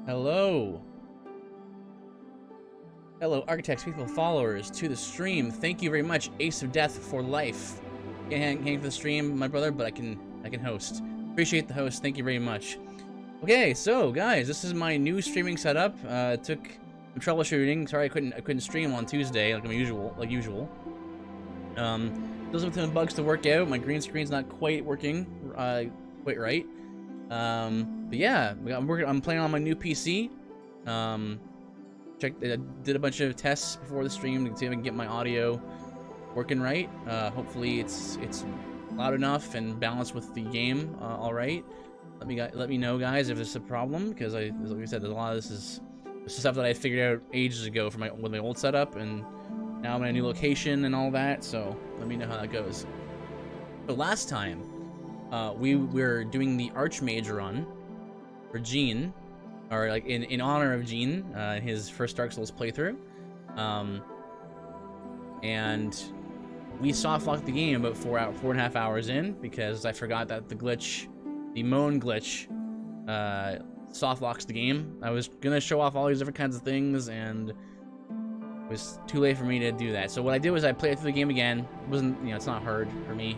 Hello. Hello, architects, faithful followers to the stream. Thank you very much, Ace of Death for life. Can't hang for the stream, my brother, but I can host. Appreciate the host. Thank you very much. Okay, so guys, this is my new streaming setup. Took some troubleshooting. Sorry, I couldn't stream on Tuesday like usual. Those are some bugs to work out. My green screen's not quite working quite right. But yeah, I'm playing on my new PC. Did a bunch of tests before the stream to see if I can get my audio working right. Hopefully it's loud enough and balanced with the game. All right. Let me know, guys, if there's a problem, because like I said, there's a lot of this is stuff that I figured out ages ago with my old setup, and now I'm in a new location and all that. So let me know how that goes. So last time, we were doing the Archmage run for Gene, or like in honor of Gene, his first Dark Souls playthrough, and we soft-locked the game about 4.5 hours in, because I forgot that the moan glitch, soft locks the game. I was gonna show off all these different kinds of things, and it was too late for me to do that. So what I did was I played through the game again. It wasn't, it's not hard for me.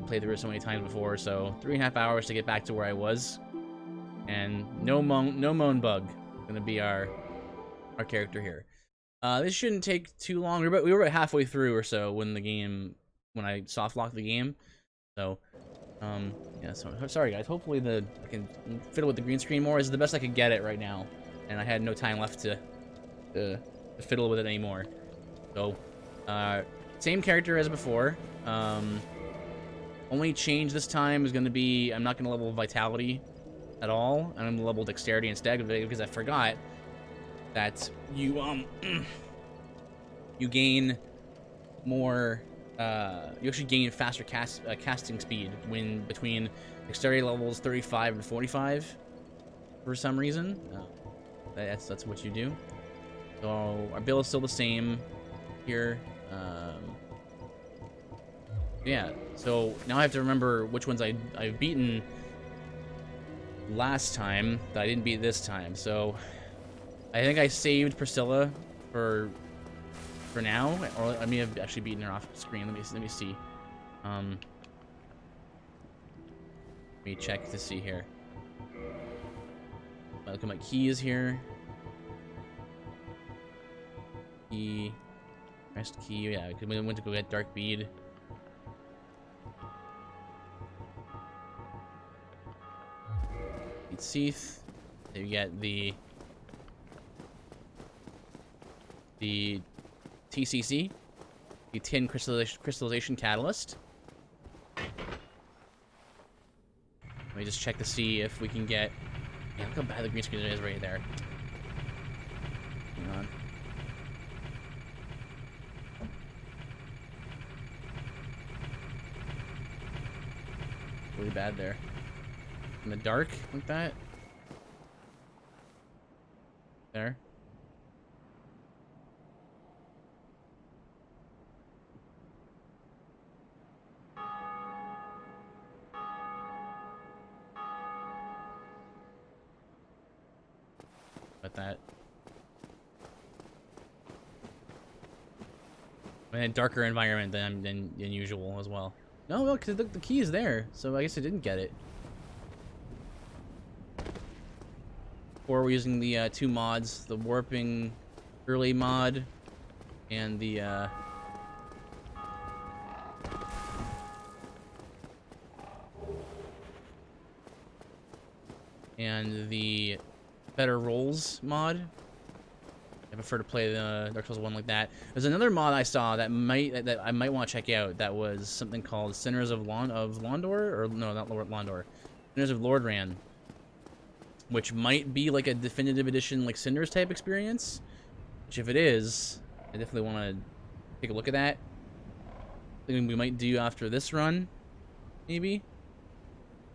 Played through it so many times before, so 3.5 hours to get back to where I was. And no moan bug gonna be our character here. This shouldn't take too long. We were about halfway through or so when I soft locked the game. So yeah, so sorry guys. Hopefully I can fiddle with the green screen more. This is the best I could get it right now, and I had no time left to fiddle with it anymore. So same character as before. Only change this time is going to be I'm not going to level Vitality at all. I'm going to level Dexterity instead, because I forgot that you you gain more. You actually gain faster casting speed when between Dexterity levels 35 and 45 for some reason. That's what you do. So our build is still the same here. Yeah, so now I have to remember which ones I've beaten last time that I didn't beat this time. So I think I saved Priscilla for now, or I may have actually beaten her off screen. Let me see. Let me check to see here. Look at my key is here. Key, rest key. Yeah, because we went to go get Dark Bead. Seath. Then you get the TCC, the Tin Crystallization Catalyst. Let me just check to see if we can get. Yeah, look how bad the green screen is right there. Hang on. Really bad there. In the dark, like that. There. But that. In a darker environment than usual as well. No, look, the key is there, so I guess I didn't get it. Or we're using the two mods, the warping early mod and the better rolls mod. I prefer to play the Dark Souls 1 like that. There's another mod I saw that I might want to check out. That was something called Sinners of Londor, or no, not Londor, Sinners of Lordran, which might be like a definitive edition, like Cinders type experience. Which, if it is, I definitely want to take a look at that. I think we might do after this run, maybe.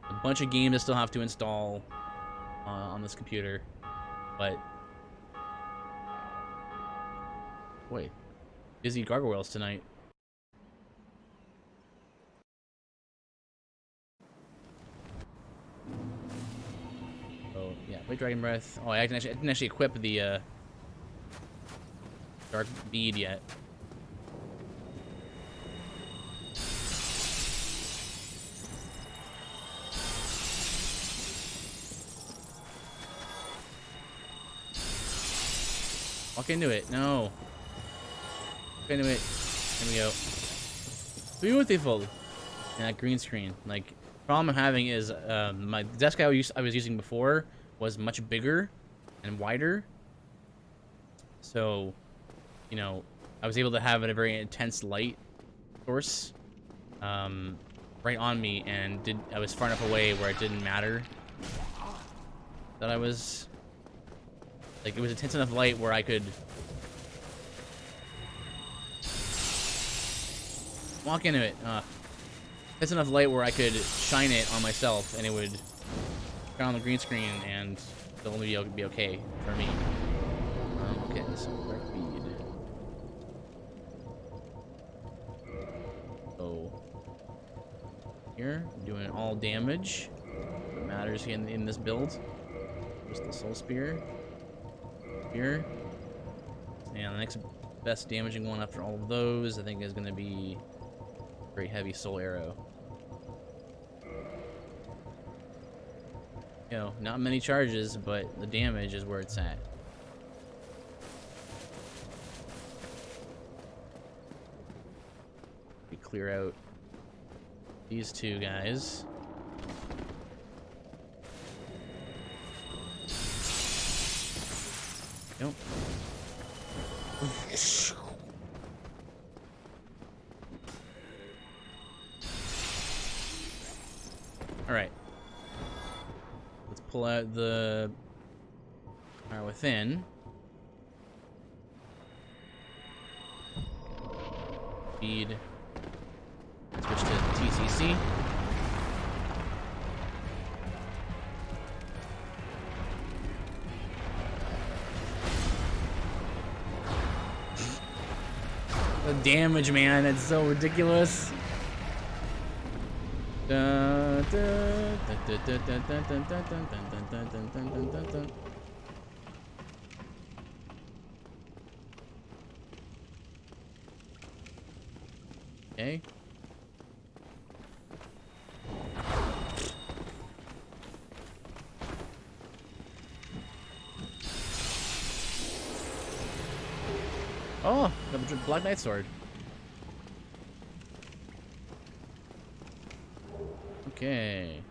A bunch of games I still have to install on this computer, but wait, busy gargoyles tonight. Oh yeah, Wait, Dragon Breath. Oh, I didn't actually equip the Dark Bead yet. Walk into it. No. Walk into it. There we go. Beautiful. And that green screen. Like, problem I'm having is my desk I was using before was much bigger and wider. So, you know, I was able to have a very intense light source right on me, and I was far enough away where it didn't matter that I was. Like, it was intense enough light where I could walk into it. Intense enough light where I could shine it on myself, and it would turn on the green screen, and it'll only be okay for me. Okay, so Dark Bead. So here, doing all damage that matters in this build. Just the Soul Spear. Here, and the next best damaging one after all of those, I think, is going to be very heavy Soul Arrow. You know, not many charges, but the damage is where it's at. We clear out these two guys. Nope. All right. Let's pull out the Power Within. Speed. Switch to TCC. The damage, man, it's so ridiculous. Okay. Oh, the Black Knight Sword. Okay.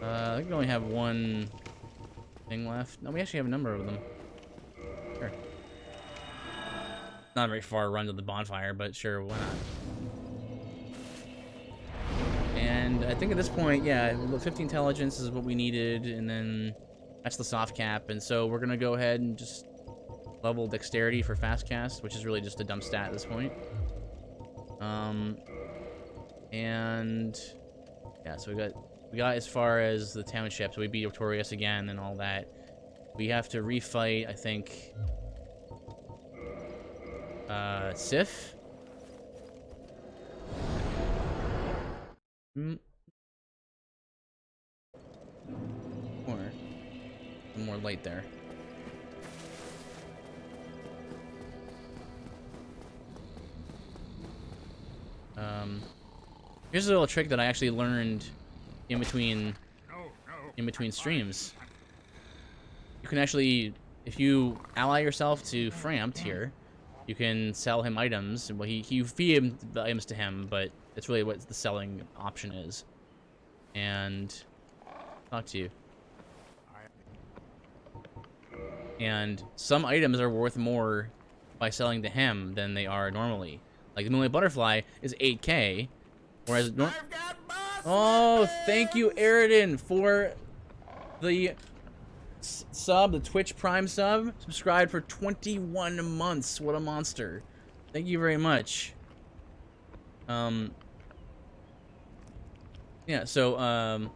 I think we only have one thing left. No, we actually have a number of them. Sure. Not a very far run to the bonfire, but sure, why not? And I think at this point, yeah, 50 intelligence is what we needed, and then that's the soft cap, and so we're gonna go ahead and just level dexterity for fast cast, which is really just a dumb stat at this point. And yeah, so we got as far as the township, so we beat Artorias again and all that. We have to refight, I think, Sif. More light there. Here's a little trick that I actually learned in between streams. You can actually, if you ally yourself to Frampt here, you can sell him items. Well, you feed the items to him, but it's really what the selling option is. And talk to you. And some items are worth more by selling to him than they are normally. Like the Moonlight Butterfly is 8K, whereas oh, thank you, Eridan, for the sub, the Twitch Prime sub. Subscribed for 21 months. What a monster! Thank you very much. Yeah. So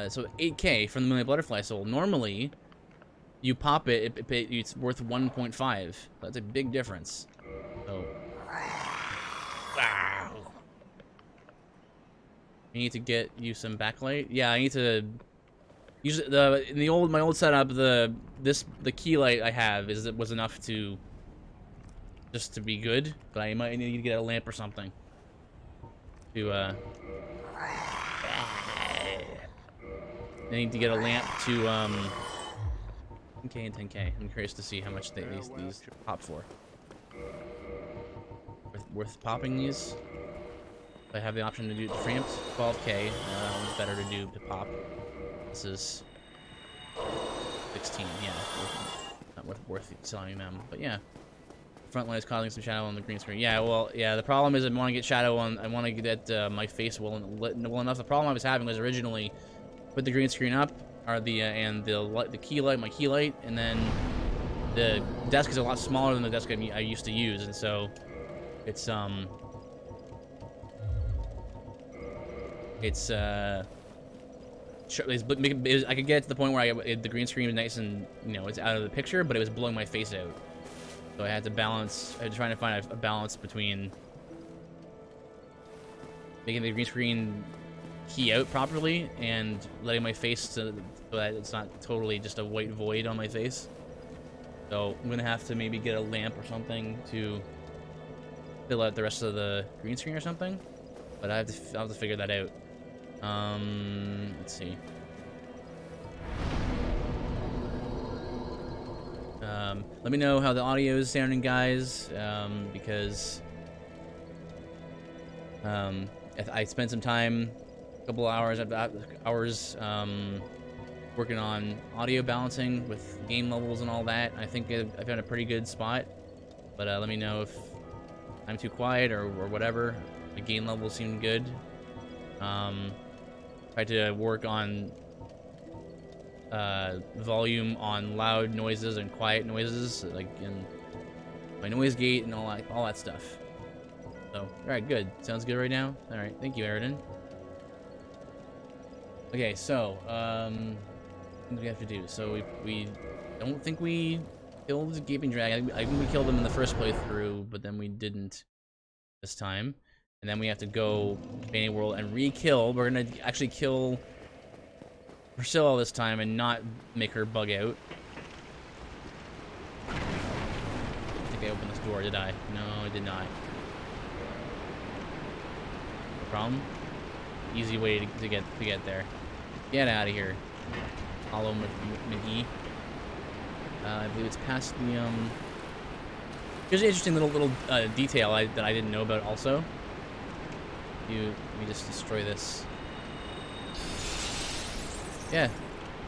so 8K from the Moonlight Butterfly Soul. Normally, you pop it, it's worth 1.5. That's a big difference. So, wow. I need to get you some backlight. Yeah, I need to use in my old setup. The key light I have was enough to just to be good, but I might need to get a lamp or something to I need to get a lamp to 10k and 10k. I'm curious to see how much these pop for. Worth popping these? If I have the option to do preamps, 12k. Better to do to pop. This is 16. Yeah, not worth selling them. But yeah, front line is causing some shadow on the green screen. Yeah, well, yeah. The problem is I want to get shadow on. I want to get my face well enough. The problem I was having was originally put the green screen up, or the key light, my key light, and then the desk is a lot smaller than the desk I used to use, and so it's I could get to the point where the green screen was nice and it's out of the picture, but it was blowing my face out. So I had to balance. I was trying to find a balance between making the green screen key out properly and letting my face so that it's not totally just a white void on my face. So I'm gonna have to maybe get a lamp or something to fill out the rest of the green screen or something. But I'll have to figure that out. Let's see. Let me know how the audio is sounding, guys, because I spent some time, a couple hours working on audio balancing with game levels and all that. I think I've got a pretty good spot, but let me know if I'm too quiet or whatever. The gain level seemed good. Tried to work on volume on loud noises and quiet noises, like in my noise gate and all that stuff. So, all right, good. Sounds good right now. All right, thank you, Aridin. Okay, so what do we have to do? So we don't think we killed the Gaping Dragon. I think we killed him in the first playthrough, but then we didn't this time. And then we have to go to Bane World and re-kill. We're gonna actually kill Priscilla this time and not make her bug out. I think I opened this door, did I? No, I did not. No problem. Easy way to get there. Get out of here. Hollow McGee. I believe it's past the Here's an interesting little detail that I didn't know about also. Let me just destroy this. Yeah.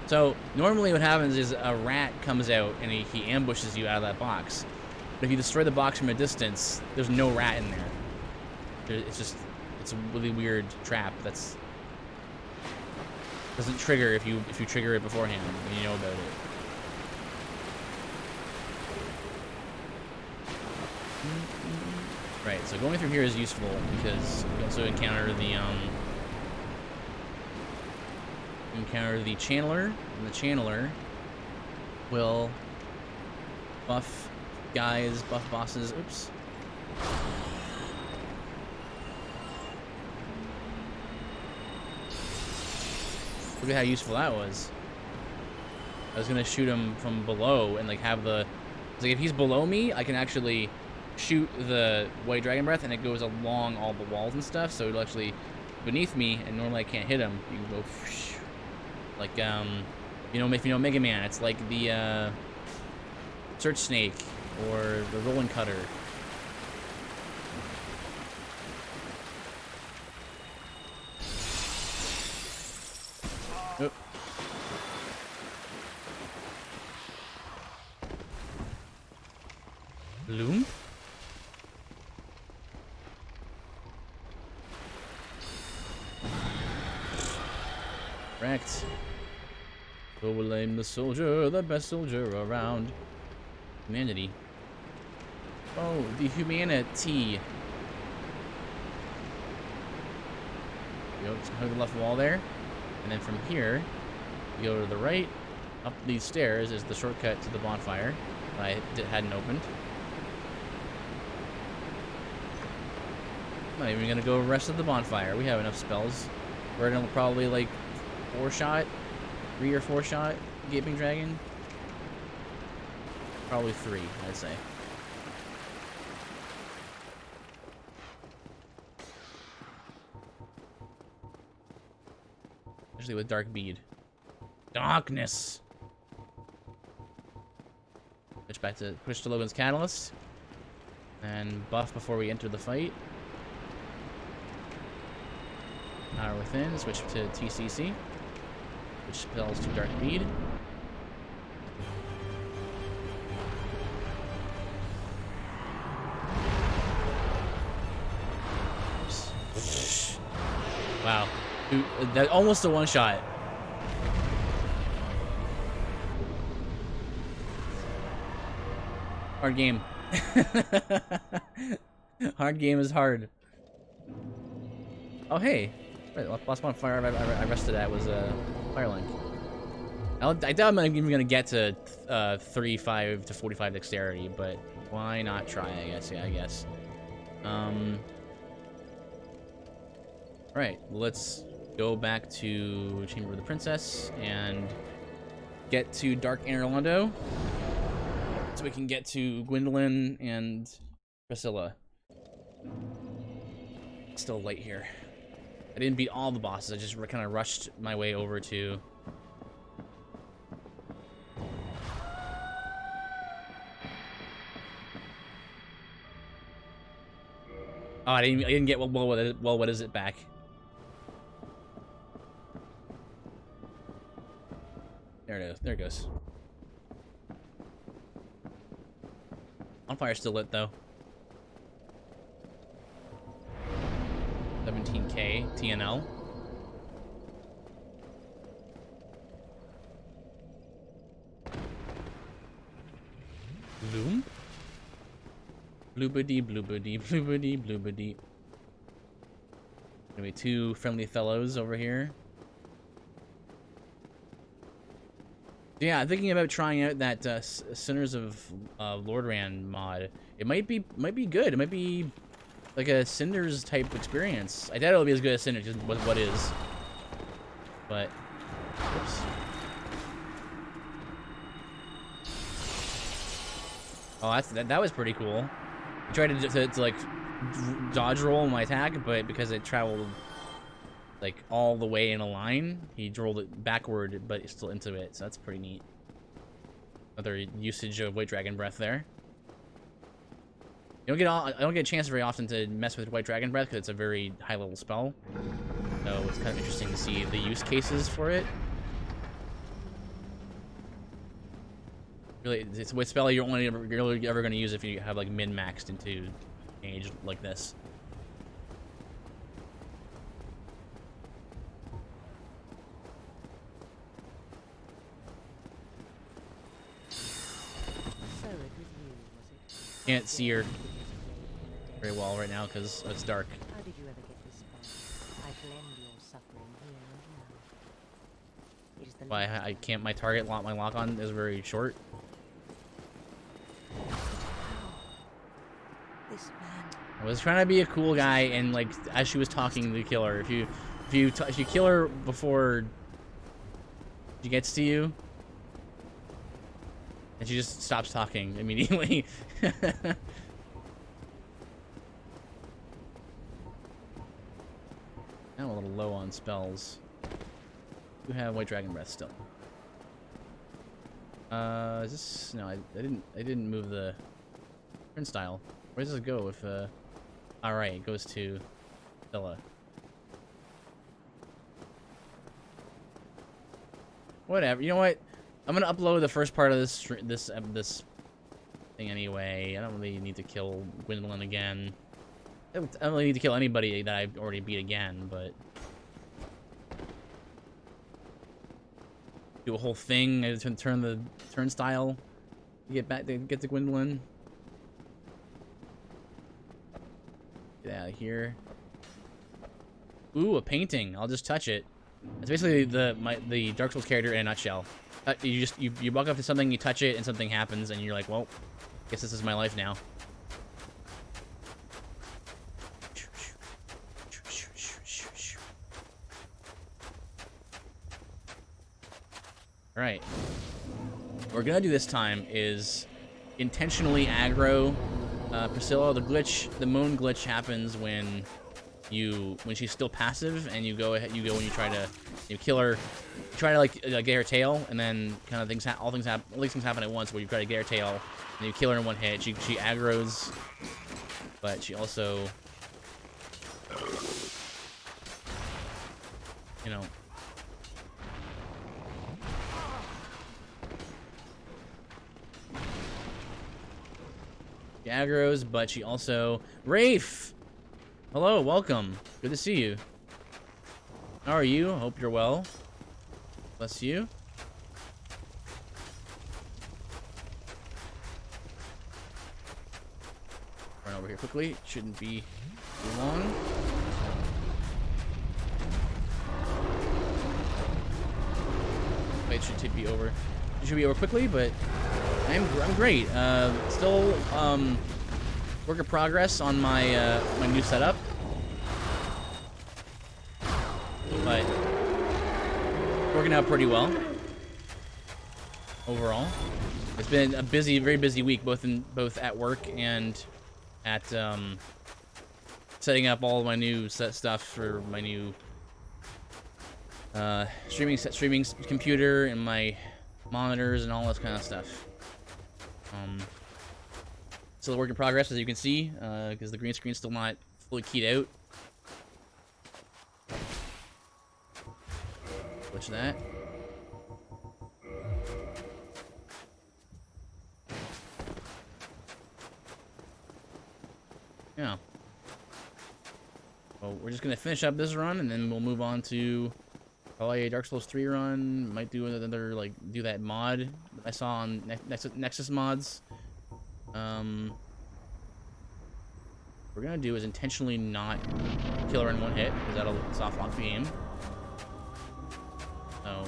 So normally what happens is a rat comes out and he ambushes you out of that box. But if you destroy the box from a distance, there's no rat in there. It's a really weird trap that's doesn't trigger if you trigger it beforehand when you know about it. Right, so going through here is useful because you also encounter the channeler, and the channeler will buff guys, buff bosses. Oops. Look at how useful that was. I was gonna shoot him from below and like have the. It's like if he's below me, I can actually shoot the white dragon breath and it goes along all the walls and stuff, so it'll actually beneath me, and normally I can't hit him. You can go like if you know Mega Man, it's like the Search Snake or the Rolling Cutter. Oh. Loom? Correct. So we'll name the soldier the best soldier around. Humanity. Oh, the humanity. Go to the left wall there. And then from here, you go to the right. Up these stairs is the shortcut to the bonfire that I hadn't opened. I'm not even gonna go rest of the bonfire. We have enough spells. We're gonna probably like 4-shot, 3 or 4-shot Gaping Dragon. Probably 3, I'd say. Especially with Dark Bead. Darkness! Switch to Logan's Catalyst. And buff before we enter the fight. Power Within, switch to TCC. Which spells to Dark Bead. Wow. Dude, that almost a 1-shot. Hard game. Hard game is hard. Oh, hey. Last one fire I rested at was Firelink. I doubt I'm even going to get to 35 to 45 dexterity, but why not try, I guess. Yeah, I guess. Alright, let's go back to Chamber of the Princess and get to Dark Anor so we can get to Gwendolyn and Priscilla. It's still late here. I didn't beat all the bosses, I just kind of rushed my way over to... Oh, I didn't get well, what is it back? There it is. There it goes. Bonfire's still lit though. 17k TNL. Bloom? Bloobity, bloobity, bloobity, bloobity. Gonna be 2 friendly fellows over here. Yeah, I'm thinking about trying out that Sinners of Lordran mod. It might be good. It might be like a Cinders type experience. I doubt it'll be as good as Cinders, just what is. But, oops. Oh, that was pretty cool. I tried to like dodge roll my attack, but because it traveled like all the way in a line, he rolled it backward, but it's still into it, so that's pretty neat. Another usage of White Dragon Breath there. I don't get a chance very often to mess with White Dragon Breath because it's a very high level spell. So it's kind of interesting to see the use cases for it. Really, it's a spell you're only ever going to use if you have like min-maxed into Mage like this. Can't see her very well right now because it's dark. How did you ever get this far? I shall end your suffering here and now. It is the Why I can't? My target lock, my lock on is very short. This man. I was trying to be a cool guy, and like as she was talking to kill her, if you kill her before she gets to you, and she just stops talking immediately. I'm a little low on spells. You have White Dragon Breath still. Is this no? I didn't move the print style. Where does it go if all right, it goes to Villa. Whatever. You know what? I'm gonna upload the first part of this thing anyway. I don't really need to kill Gwendolyn again. I don't really need to kill anybody that I've already beat again, but do a whole thing. I just turn the turnstile to get to Gwendolyn. Get out of here. Ooh, a painting. I'll just touch it. It's basically the Dark Souls character in a nutshell. You walk up to something, you touch it, and something happens, and you're like, well, guess this is my life now. All right. What we're gonna do this time is intentionally aggro Priscilla. The moan glitch happens when she's still passive, and you go when you try to kill her. You try to like get her tail, and then kind of all these things happen at once. Where you try to get her tail, and you kill her in one hit. She aggroes, but she also, you know. She aggroes, but she also... Rafe! Hello, welcome. Good to see you. How are you? Hope you're well. Bless you. Run over here quickly. Shouldn't be too long. Wait, it should be over. It should be over quickly, but I'm great. Still work in progress on my my new setup, but working out pretty well overall. It's been a very busy week, both at work and at setting up all my new stuff for my new streaming computer and my monitors and all this kind of stuff. Still a work in progress, as you can see, because the green screen's still not fully keyed out. Switch that. Yeah. Well, we're just gonna finish up this run, and then we'll move on to probably a Dark Souls 3 run. Might do another, like, do that mod that I saw on Nexus mods. What we're gonna do is intentionally not kill her in one hit, because that'll soft lock the game. So,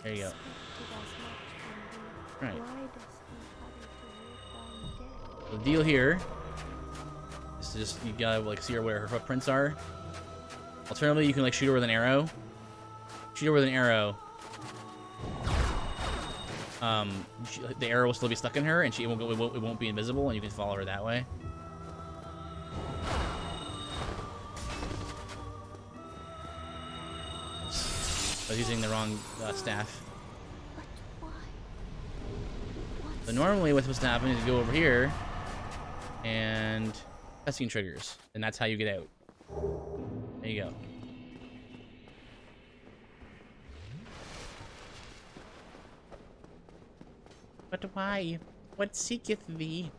there you go. Right. The deal here is just, you gotta like see where her footprints are. Alternatively, you can like shoot her with an arrow. Shoot her with an arrow. The arrow will still be stuck in her, and it won't be invisible, and you can follow her that way. I was using the wrong staff. So normally what's supposed to happen is you go over here, and cutscene triggers, and that's how you get out. There you go. But why? What seeketh thee?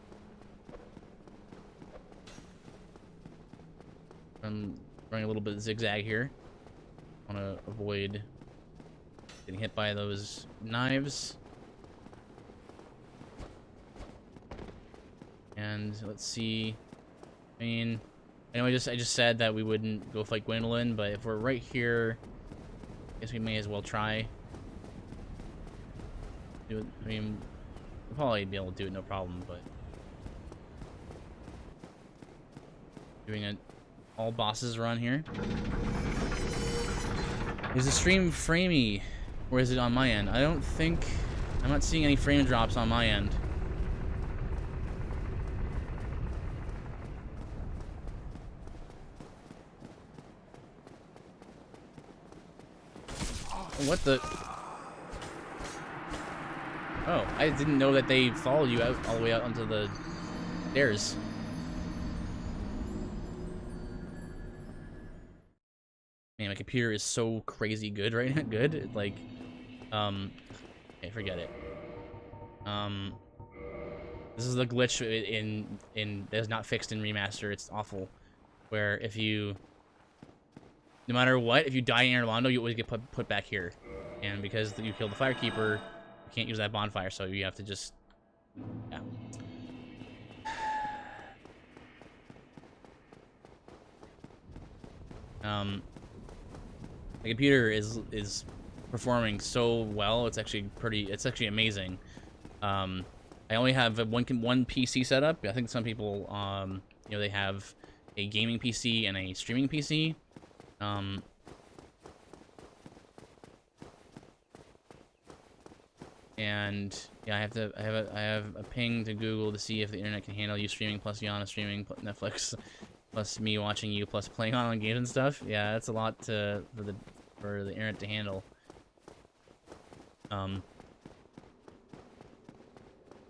I'm running a little bit zigzag here. I want to avoid getting hit by those knives. And let's see. I mean, I know I just said that we wouldn't go fight Gwendolyn, but if we're right here, I guess we may as well try. Do it. I mean, we'll probably be able to do it no problem, but doing an all bosses run here. Is the stream framey, or is it on my end? I don't think, I'm not seeing any frame drops on my end. What the? Oh, I didn't know that they followed you out all the way out onto the stairs. Man, my computer is so crazy good right now. Good, like, okay, forget it. This is the glitch in that's not fixed in remaster. It's awful, where if you, no matter what, if you die in Orlando, you always get put back here, and because you killed the Firekeeper, you can't use that bonfire, so you have to just, yeah. The computer is performing so well. It's actually amazing. I only have one PC setup. I think some people, you know, they have a gaming PC and a streaming PC. And yeah, I have a ping to Google to see if the internet can handle you streaming plus Yana streaming plus Netflix plus me watching you plus playing online games and stuff. Yeah, that's a lot for the internet to handle.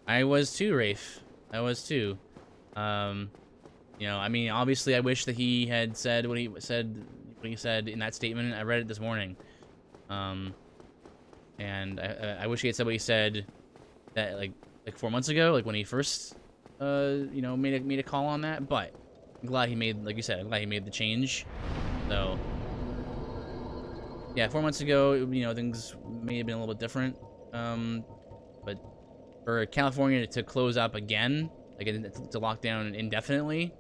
I was too, Rafe. I was too. You know, I mean, obviously, I wish that he had said what he said in that statement. I read it this morning. And I wish he had said what he said that like 4 months ago, like when he first you know, made a call on that. But I'm glad he made, like you said, I'm glad he made the change. So yeah, 4 months ago, you know, things may have been a little bit different. But for California to close up again, like to lock down indefinitely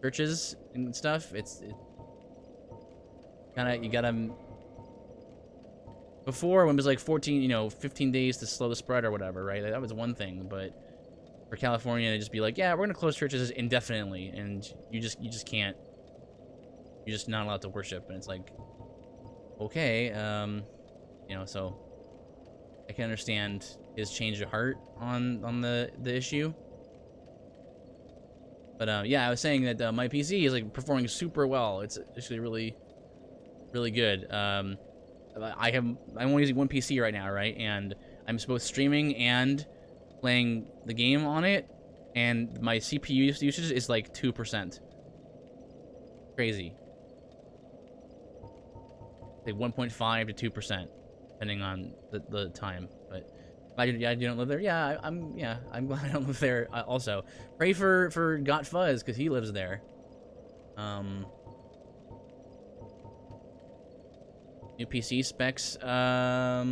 churches and stuff, it's kind of, you gotta. Before, when it was like 14, you know, 15 days to slow the spread or whatever, right? That was one thing, but for California to just be like, yeah, we're gonna close churches indefinitely, and you just can't, you're just not allowed to worship, and it's like, okay, you know, so I can understand his change of heart on the issue. But yeah, I was saying that my PC is like performing super well. It's actually really good. I'm only using one PC right now, right? And I'm both streaming and playing the game on it, and my CPU usage is like 2%. Crazy. Like 1.5 to 2%, depending on the time. But I don't live there. Yeah, I'm glad I don't live there. Also, pray for Got Fuzz because he lives there. New PC specs. I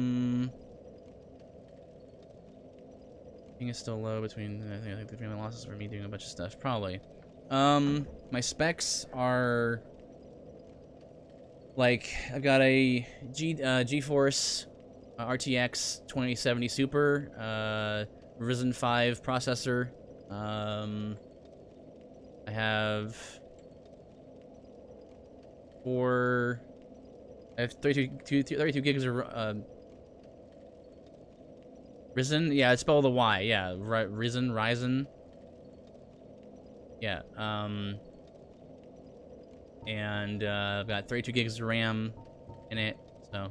think it's still low between. I think the family losses for me doing a bunch of stuff. Probably. My specs are like I've got a GeForce RTX 2070 Super, Ryzen 5 processor. I have 32 gigs of Ryzen. Yeah, it's spelled with a Y. Yeah, Ryzen. Yeah. And I've got 32 gigs of RAM in it. So.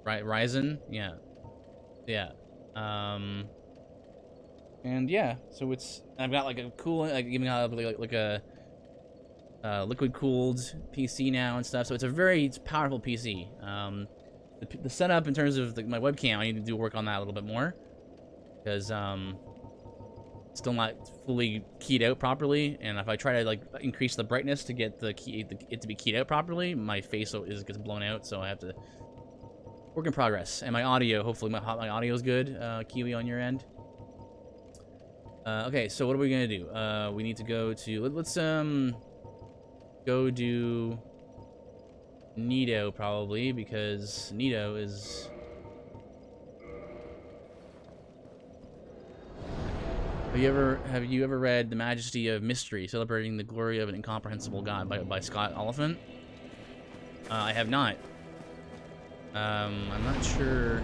Ryzen. Yeah. Yeah. And yeah, so I've got like a cool, like even like a liquid cooled PC now and stuff. So it's a powerful PC. The setup in terms of my webcam, I need to do work on that a little bit more because it's still not fully keyed out properly. And if I try to like increase the brightness to get it to be keyed out properly, my face gets blown out. So I have to work in progress. And my audio, hopefully my audio is good. Kiwi on your end. Okay, so what are we gonna do? We need to go to let's go do Nido probably, because Nido is. Have you ever read The Majesty of Mystery, Celebrating the Glory of an Incomprehensible God by Scott Oliphant? I have not. I'm not sure.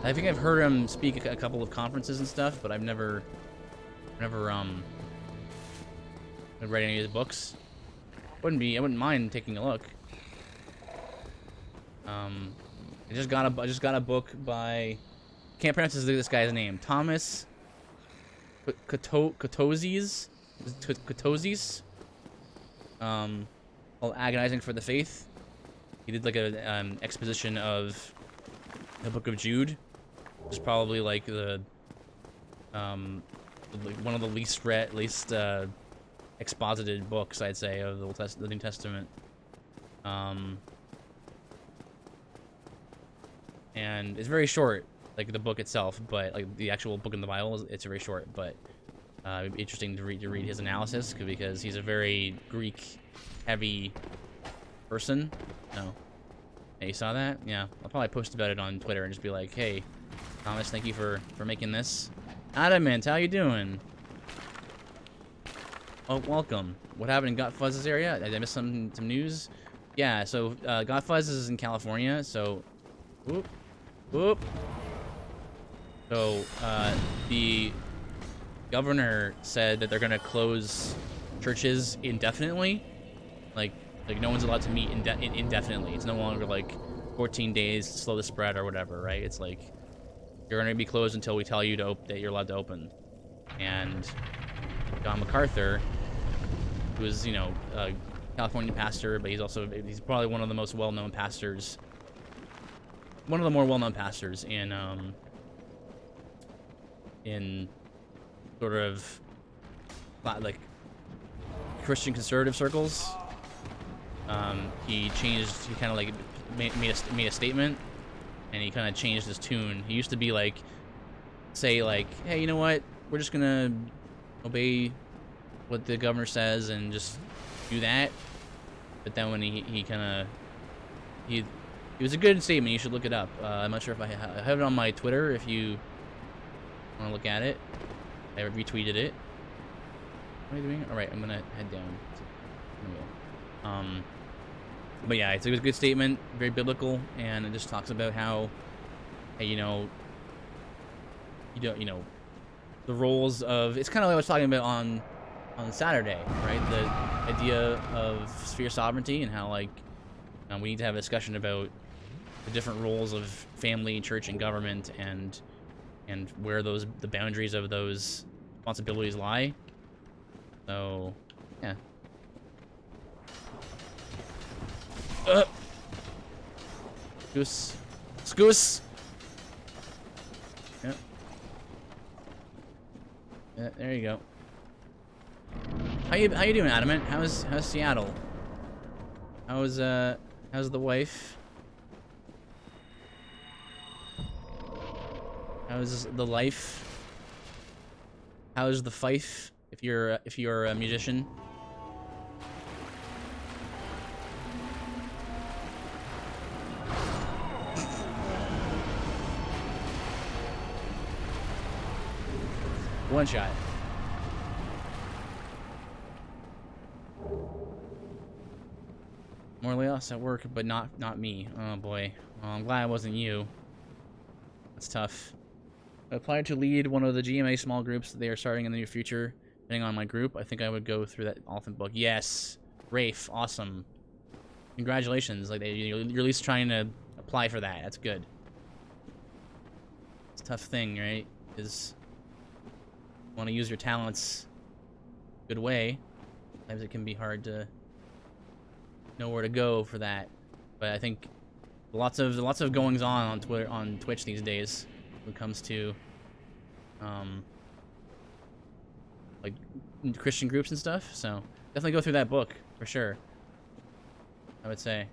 I think I've heard him speak at a couple of conferences and stuff, but I've never read any of his books. I wouldn't mind taking a look. I just got a book by, can't pronounce this guy's name. Thomas Kotozis. Called Agonizing for the Faith. He did like a exposition of the Book of Jude, which is probably like the one of the least exposited books, I'd say, of the New Testament. And it's very short, like the book itself, but like the actual book in the Bible, it's very short. But it'd be interesting to read his analysis because he's a very Greek-heavy person. No, hey, you saw that? Yeah, I'll probably post about it on Twitter and just be like, "Hey, Thomas, thank you for making this." Adamant, how you doing? Oh, welcome. What happened in Got Fuzz's area? Did I miss some news? Yeah, so Godfuzz is in California, so whoop, whoop. So the governor said that they're gonna close churches indefinitely. Like no one's allowed to meet indefinitely. It's no longer like 14 days to slow the spread or whatever, right? It's like you're gonna be closed until we tell you that you're allowed to open. And John MacArthur, who is, you know, a California pastor, but he's probably one of the most well-known pastors, one of the more well-known pastors in sort of like Christian conservative circles. He kind of like made a statement, and he kind of changed his tune. He used to be like, say like, hey, you know what? We're just gonna obey what the governor says and just do that. But then when he was a good statement. You should look it up. I'm not sure if I have it on my Twitter. If you want to look at it, I retweeted it. What am I doing? All right, I'm gonna head down. But yeah, it's a good statement, very biblical, and it just talks about how, hey, you know, the roles of, it's kind of like I was talking about on Saturday, right? The idea of sphere sovereignty and how like we need to have a discussion about the different roles of family, church, and government, and where the boundaries of those responsibilities lie. So, yeah. Scoose. Yep. Yeah, there you go. How you doing, Adamant? How's Seattle? How's the wife? How's the life? How's the fife? If you're a musician. One shot. More layoffs at work, but not me. Oh boy. Well, I'm glad it wasn't you. That's tough. I applied to lead one of the GMA small groups that they are starting in the near future. Depending on my group, I think I would go through that Elephant book. Yes, Rafe, awesome. Congratulations. Like you're at least trying to apply for that. That's good. It's a tough thing, right? Is want to use your talents a good way. Sometimes it can be hard to know where to go for that. But I think lots of goings on Twitter, on Twitch these days when it comes to like Christian groups and stuff. So definitely go through that book for sure. I would say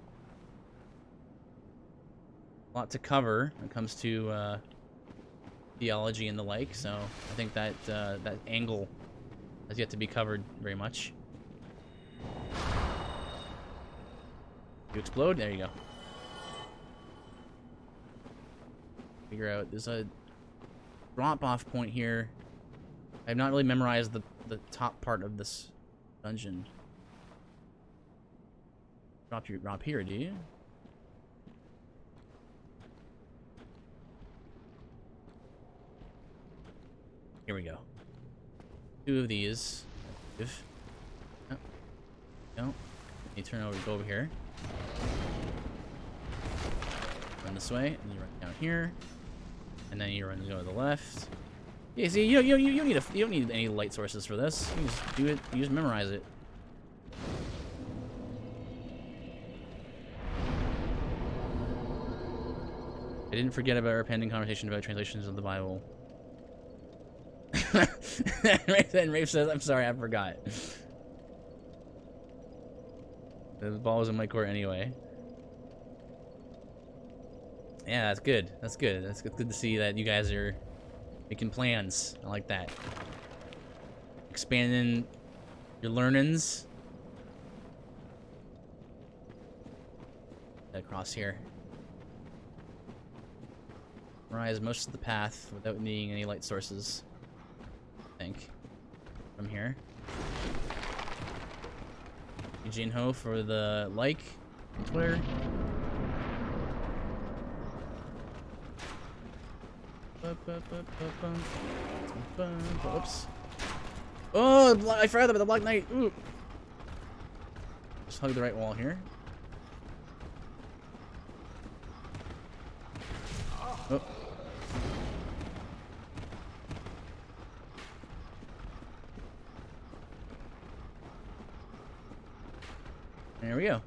a lot to cover when it comes to theology and the like. So I think that that angle has yet to be covered very much. You explode? There you go. Figure out there's a drop-off point here. I've not really memorized the top part of this dungeon. Drop here, do you? Here we go. 2 of these. If no, you turn over, go over here. Run this way, and you run down here, and then you run go to the left. Yeah, see, you don't need any light sources for this. You just do it. You just memorize it. I didn't forget about our pending conversation about translations of the Bible. And Rafe says, "I'm sorry, I forgot." The ball was in my court anyway. Yeah, that's good. That's good. That's good to see that you guys are making plans. I like that. Expanding your learnings. Across here. Rise most of the path without needing any light sources. I think. From here. Eugene Ho for the like. Twitter. Oops. Oh, I forgot about the Black Knight. Ooh. Just hug the right wall here. Oh. There we go.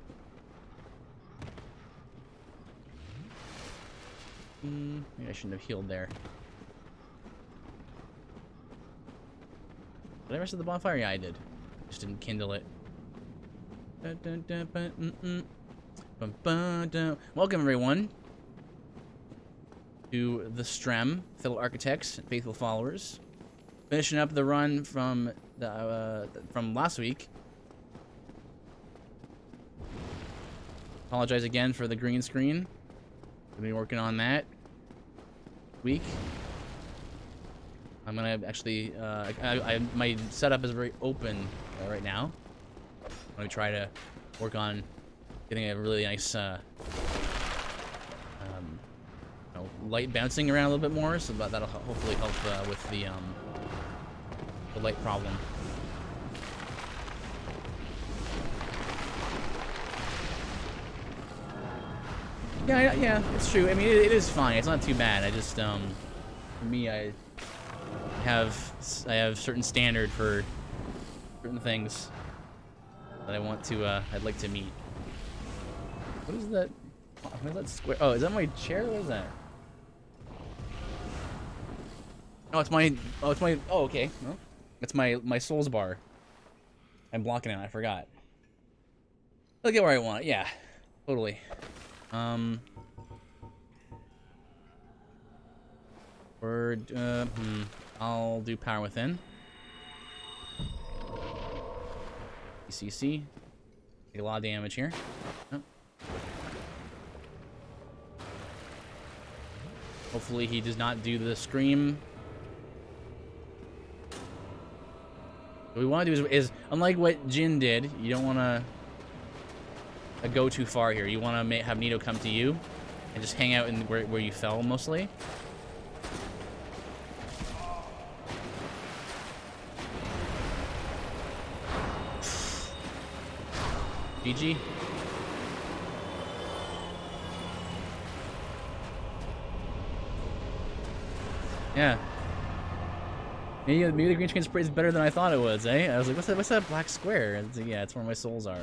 Maybe I shouldn't have healed there. Did I rest of the bonfire? Yeah, I did. Just didn't kindle it. Welcome, everyone, to the Strem, fellow architects and faithful followers. Finishing up the run from last week. Apologize again for the green screen. I've been working on that week. I'm gonna actually, my setup is very open right now. I'm gonna try to work on getting a really nice, light bouncing around a little bit more, so that'll hopefully help with the light problem. Yeah, it's true. I mean, it is fine. It's not too bad. I just, for me, I have certain standard for certain things that I want to, I'd like to meet. What is that? What is that square? Oh, is that my chair? What is that? Oh, it's my. Oh, okay. Well, it's my Souls bar. I'm blocking it. I forgot. I'll get where I want. Yeah, totally. I'll do power within. ECC. Take a lot of damage here. Oh. Hopefully he does not do the scream. What we want to do is unlike what Jin did, you don't want to go too far here. You want to have Nito come to you and just hang out in where you fell mostly. GG. Yeah. Maybe the green screen is better than I thought it was, eh? I was like, what's that black square? It's like, yeah, it's where my souls are.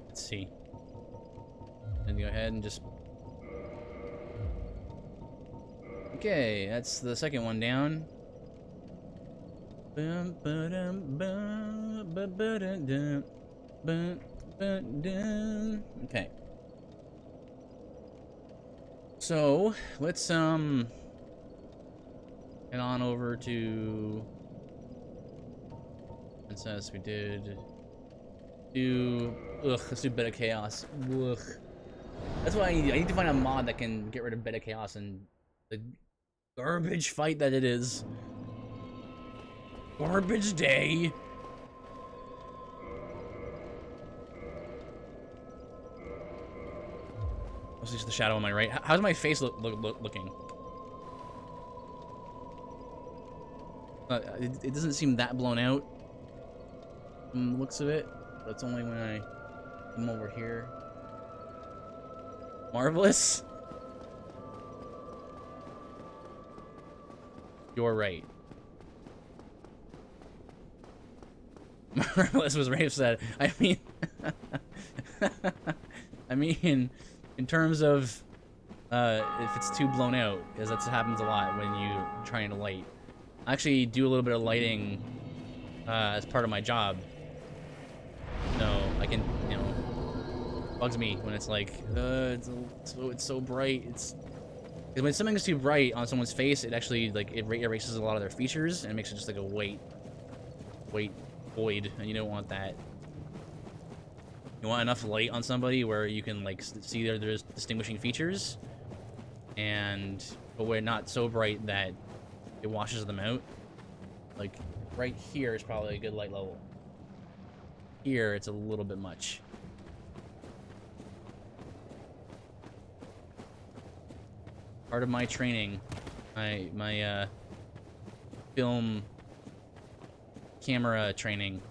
Let's see. And go ahead and just... Okay, that's the second one down. Okay. So, let's, head on over to... Princess, we did... let's do Beta Chaos. Ugh. That's what I need. I need to find a mod that can get rid of Beta Chaos and the garbage fight that it is. Garbage day. What's just the shadow on my right? How's my face looking? It doesn't seem that blown out from the looks of it. But it's only when I come over here. Marvelous. You're right. Marvelous was Rafe said. I mean, I mean, in terms of if it's too blown out, because that happens a lot when you're trying to light. I actually do a little bit of lighting as part of my job. No, I can, you know, bugs me when it's like, it's so bright. It's when something's too bright on someone's face, it actually like it erases a lot of their features and makes it just like a white void, and you don't want that. You want enough light on somebody where you can like see their distinguishing features, but we're not so bright that it washes them out. Like right here is probably a good light level. Here, it's a little bit much. Part of my training, my film camera training.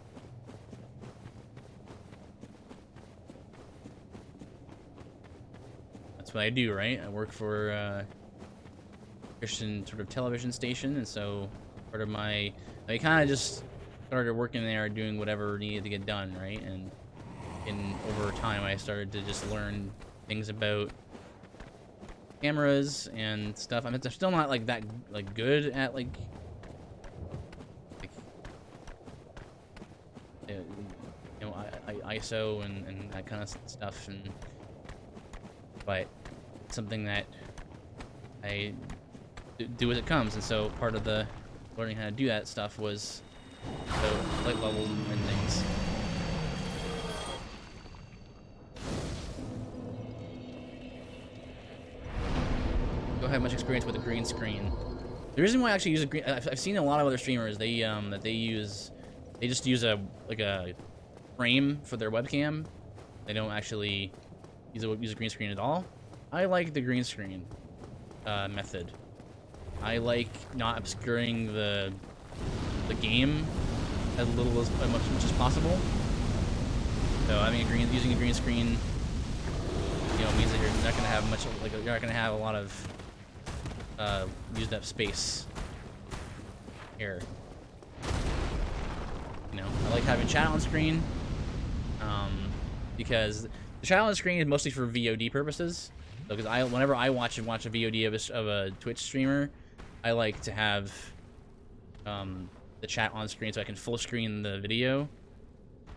That's what I do, right? I work for a Christian sort of television station, and so part of I kind of just started working there, doing whatever needed to get done, right? And over time, I started to just learn things about cameras and stuff. I mean, I'm still not like that good at like you know, ISO and that kind of stuff, but it's something that I do as it comes. And so part of the learning how to do that stuff was the light levels and things. Don't have much experience with a green screen. The reason why I actually use a green, I've seen a lot of other streamers, they just use a frame for their webcam. They don't actually use a green screen at all. I like the green screen method. I like not obscuring the game as much as possible. So using a green screen, you know, means that you're not gonna have much, like you're not gonna have a lot of used up space here. You know, I like having chat on screen because the chat on screen is mostly for VOD purposes. Because whenever I watch a VOD of a Twitch streamer, I like to have the chat on screen so I can full screen the video,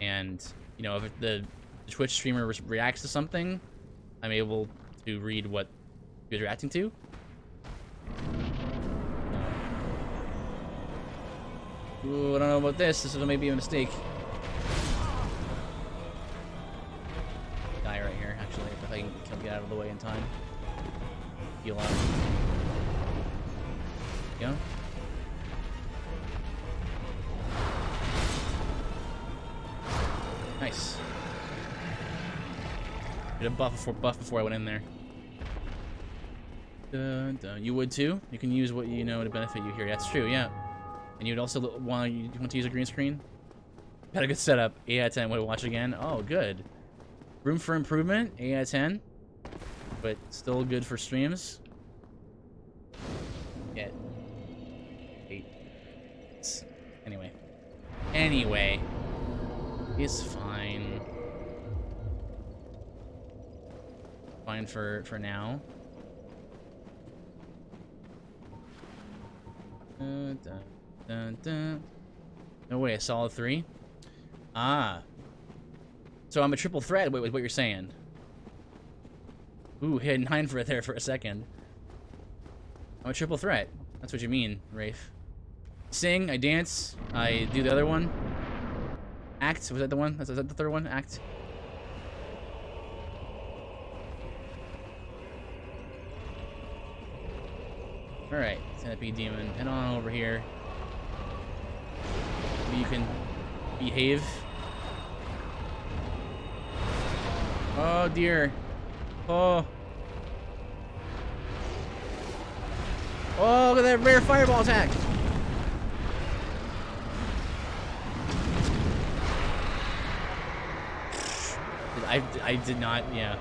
and you know, if the Twitch streamer reacts to something, I'm able to read what he's reacting to. Ooh, I don't know about this. This may be a mistake. Die right here, actually, if I can get out of the way in time. Heal up. Yeah. Nice. Get a buff before I went in there. Dun, dun. You would too? You can use what you know to benefit you here. That's true, yeah. And you'd also want to use a green screen? Got a good setup. 8 out of 10. Would watch again? Oh, good. Room for improvement. 8 out of 10. But still good for streams. Get 8. Anyway. It's fine. Fine for now. Dun, dun, dun. No way, a solid 3? Ah. So I'm a triple threat, wait, what you're saying. Ooh, hit 9 for it there for a second. I'm a triple threat. That's what you mean, Rafe. Sing, I dance, I do the other one. Act, was that the one? Was that the third one? Act. Alright, Centipede Demon, head on over here. Maybe you can behave. Oh dear. Oh. Oh, look at that rare fireball attack. I did not, yeah.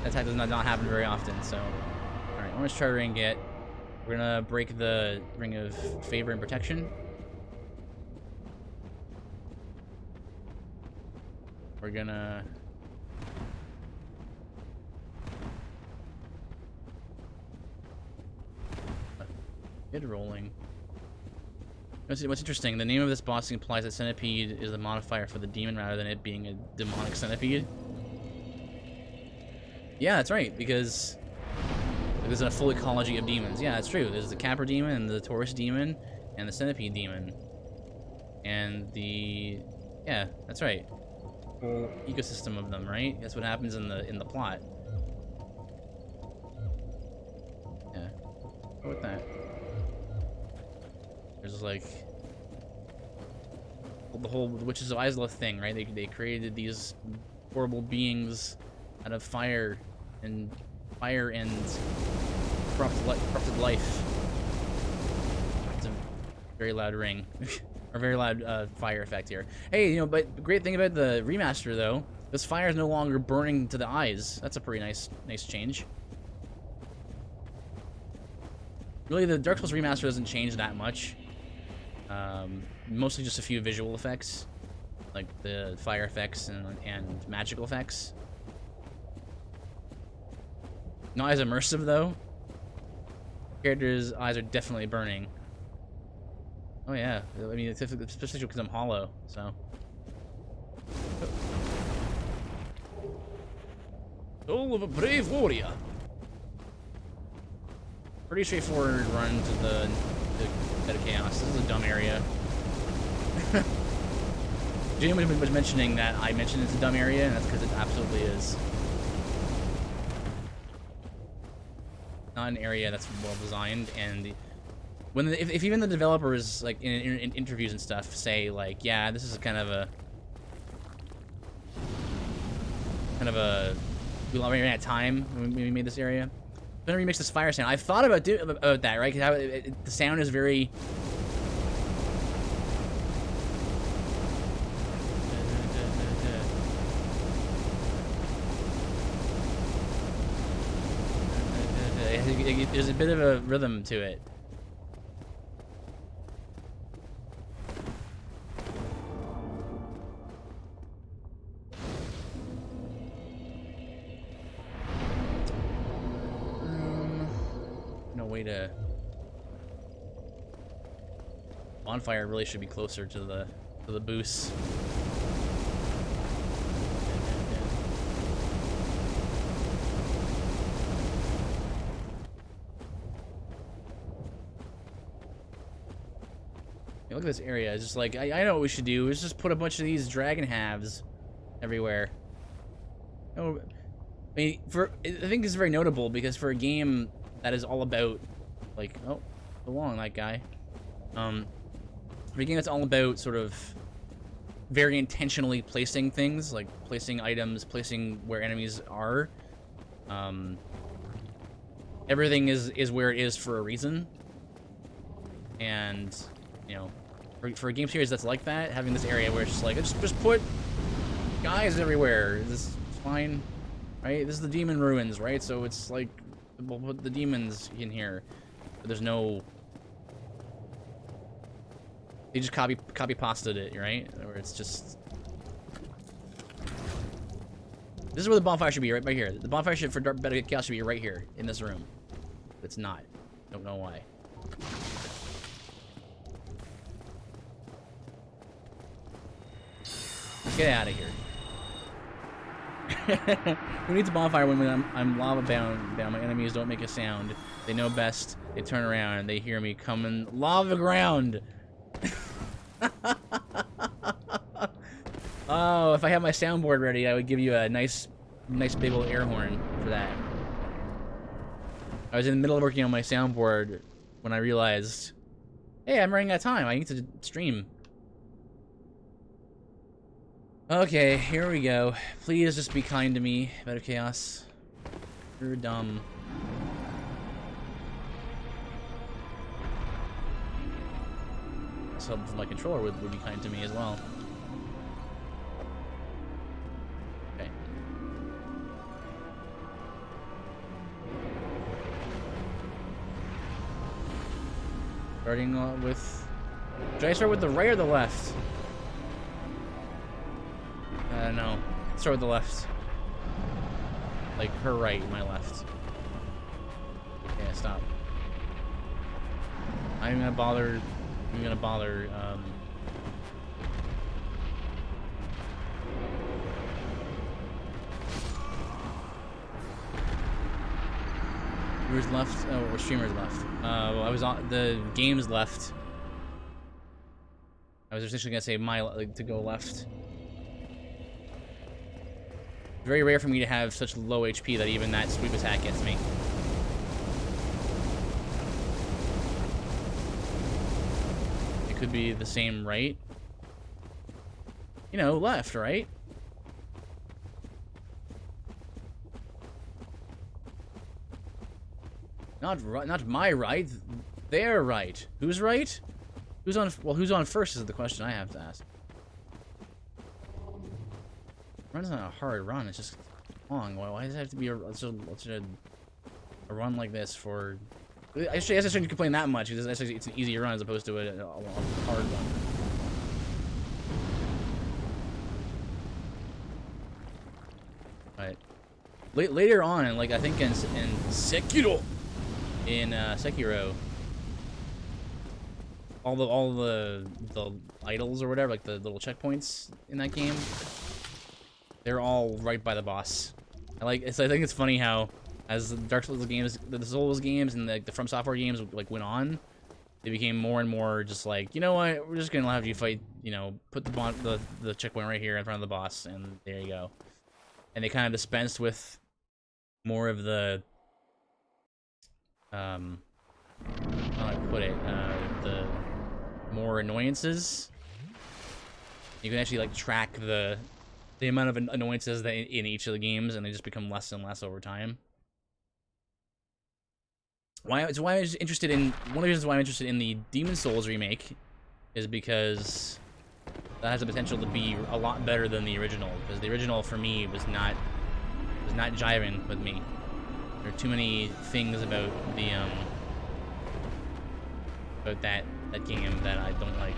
That attack does not happen very often, so. Alright, let's try ring get. We're gonna break the ring of favor and protection. We're gonna get rolling. What's interesting, the name of this boss implies that centipede is a modifier for the demon rather than it being a demonic centipede. Yeah, that's right, because there's a full ecology of demons. Yeah, that's true. There's the Capra demon and the Taurus demon and the centipede demon. And yeah, that's right. Whole ecosystem of them, right? That's what happens in the plot. Yeah. What with that? There's was like the whole Witches of Islay thing, right? They created these horrible beings out of fire and corrupted life. It's a very loud ring. Or very loud fire effect here. Hey, you know, but great thing about the remaster though, this fire is no longer burning to the eyes. That's a pretty nice change. Really, the Dark Souls remaster doesn't change that much. Mostly just a few visual effects, like the fire effects and magical effects. Not as immersive though. Characters' eyes are definitely burning. Oh yeah, I mean, especially because I'm hollow, so. Soul of a brave warrior. Pretty straightforward run to the Bed of Chaos. This is a dumb area. Jim was mentioning that I mentioned it's a dumb area, and that's because it absolutely is. Not an area that's well designed, and if even the developers, like in interviews and stuff, say like, yeah, this is kind of a we ran out of time when we made this area. I'm gonna remix this fire sound. I've thought about that, right? Because the sound is very. There's a bit of a rhythm to it. No way to. Bonfire really should be closer to the boost. Look at this area. It's just like, I know what we should do. Is just put a bunch of these dragon halves everywhere. Oh, I mean, I think this is very notable because for a game that is all about, like, oh, so long, that guy. For a game that's all about sort of very intentionally placing things, like placing items, placing where enemies are. Everything is where it is for a reason. And, you know, for a game series that's like that, having this area where it's just like, just put guys everywhere. This is fine, right? This is the demon ruins, right? So it's like, we'll put the demons in here. But there's no. They just copy pasted it, right? Or it's just. This is where the bonfire should be, right by here. The bonfire for Bed of Chaos should be right here in this room. But it's not. Don't know why. Get out of here. Who needs a bonfire when I'm lava bound? My enemies don't make a sound. They know best. They turn around and they hear me coming lava ground. Oh, if I had my soundboard ready, I would give you a nice big old air horn for that. I was in the middle of working on my soundboard when I realized, hey, I'm running out of time. I need to stream. Okay, here we go. Please just be kind to me, Bed of Chaos. You're dumb. So my controller would be kind to me as well. Okay. Starting with... Should I start with the right or the left? No. Start with the left. Like her right, my left. Yeah, stop. I'm gonna bother. Viewers left. Oh, or streamers left. Well, I was on the games left. I was essentially gonna say to go left. Very rare for me to have such low HP that even that sweep attack gets me. should be the same, right? You know, left, right? Not my right. Their right. Who's right? Who's on? Well, who's on first is the question I have to ask. Run's not a hard run. It's just long. Why does it have to be a run like this for? Actually, I shouldn't complain that much because it's an easy run as opposed to a hard run. Right. Later on, like I think in Sekiro, all the idols or whatever, like the little checkpoints in that game, they're all right by the boss. I think it's funny how as the Dark Souls games, the Souls games, and the From Software games like went on, they became more and more just like, you know what, we're just gonna have you fight, you know, put the checkpoint right here in front of the boss, and there you go. And they kind of dispensed with more of the how do I put it, the more annoyances. You can actually like track the amount of annoyances that in each of the games, and they just become less and less over time. Why I was interested in, one of the reasons why I'm interested in the Demon Souls remake is because that has the potential to be a lot better than the original, because the original for me was not jiving with me. There are too many things about the about that game that I don't like.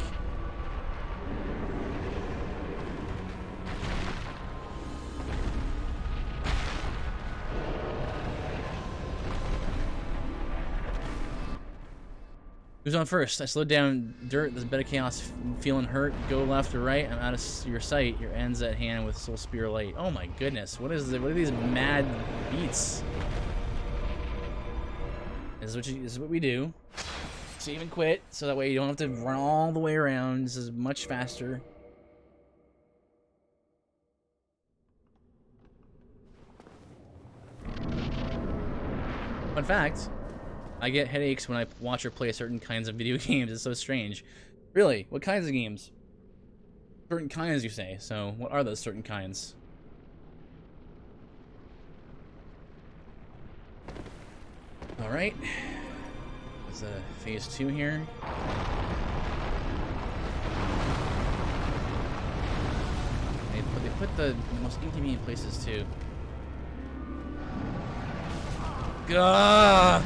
Who's on first? I slowed down dirt. There's a bit of chaos. Feeling hurt. Go left or right. I'm out of your sight. Your end's at hand with Soul Spear Light. Oh my goodness! What are these mad beats? This is what we do. Save and quit, so that way you don't have to run all the way around. This is much faster. Fun fact. I get headaches when I watch or play certain kinds of video games. It's so strange. Really? What kinds of games? Certain kinds, you say. So, what are those certain kinds? Alright. There's phase 2 here. They put the most inconvenient places, too. Gah!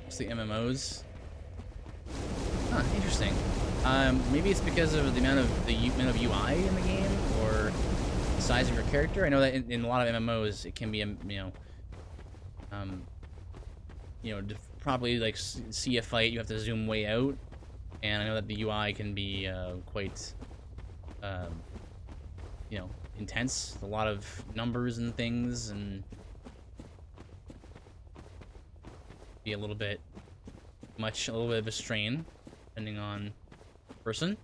What's the MMOs? Huh, interesting. Maybe it's because of the amount of UI in the game, or the size of your character. I know that in a lot of MMOs, it can be to probably like see a fight, you have to zoom way out. And I know that the UI can be quite, intense. A lot of numbers and things, and be a little bit of a strain, depending on person.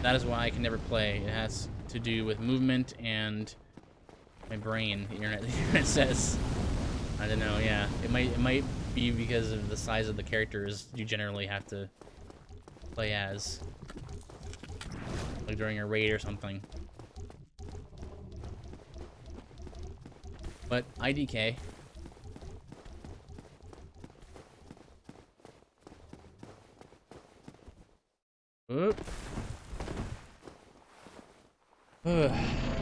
That is why I can never play. It has to do with movement and my brain. The internet says. I don't know. Yeah, it might be because of the size of the characters you generally have to play as, like during a raid or something. But IDK. Oop.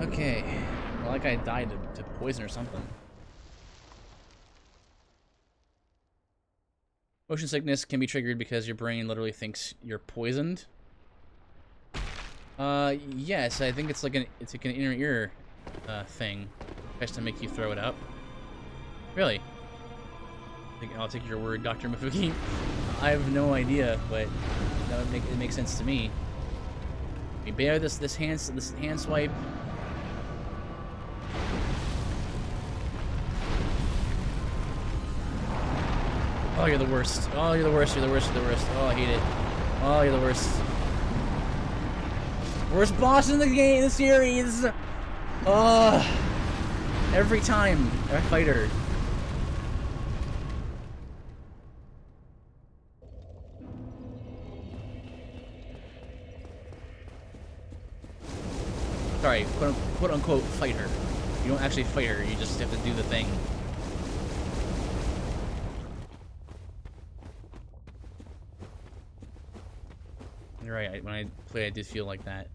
Okay. Well, like I died to poison or something. Motion sickness can be triggered because your brain literally thinks you're poisoned. Yes, I think it's like an inner ear thing, just to make you throw it up. Really? I'll take your word, Dr. Mafuki. I have no idea, but that would make sense to me. We bear this hand swipe. Oh, you're the worst. Oh, you're the worst. You're the worst. You're the worst. Oh, I hate it. Oh, you're the worst. Worst boss in the game, the series. Oh, every time I fight her. Sorry, quote unquote fight her. You don't actually fight her. You just have to do the thing. You're right. When I play, I did feel like that.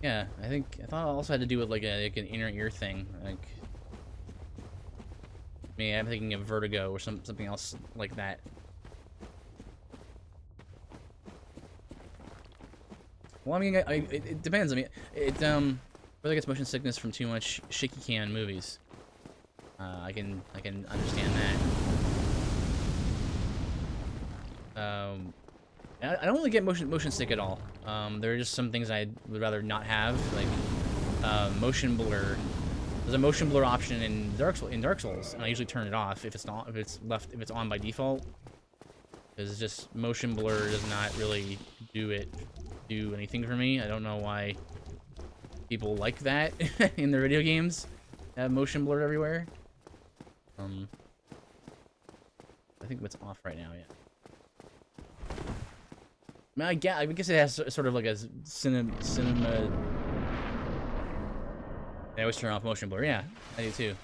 Yeah, I thought it also had to do with like an inner ear thing. Like, maybe I'm thinking of vertigo or something else like that. Well, I mean, it depends. I mean, whether it gets motion sickness from too much shaky cam movies. I can understand that. I don't really get motion sick at all. There are just some things I would rather not have, like motion blur. There's a motion blur option in Dark Souls, and I usually turn it off if it's on by default. Because it's just motion blur does not really do anything for me. I don't know why people like that in their video games. Have motion blur everywhere. I think it's off right now. Yeah. I mean, I guess it has sort of like a cinema. I always turn off motion blur. Yeah, I do too.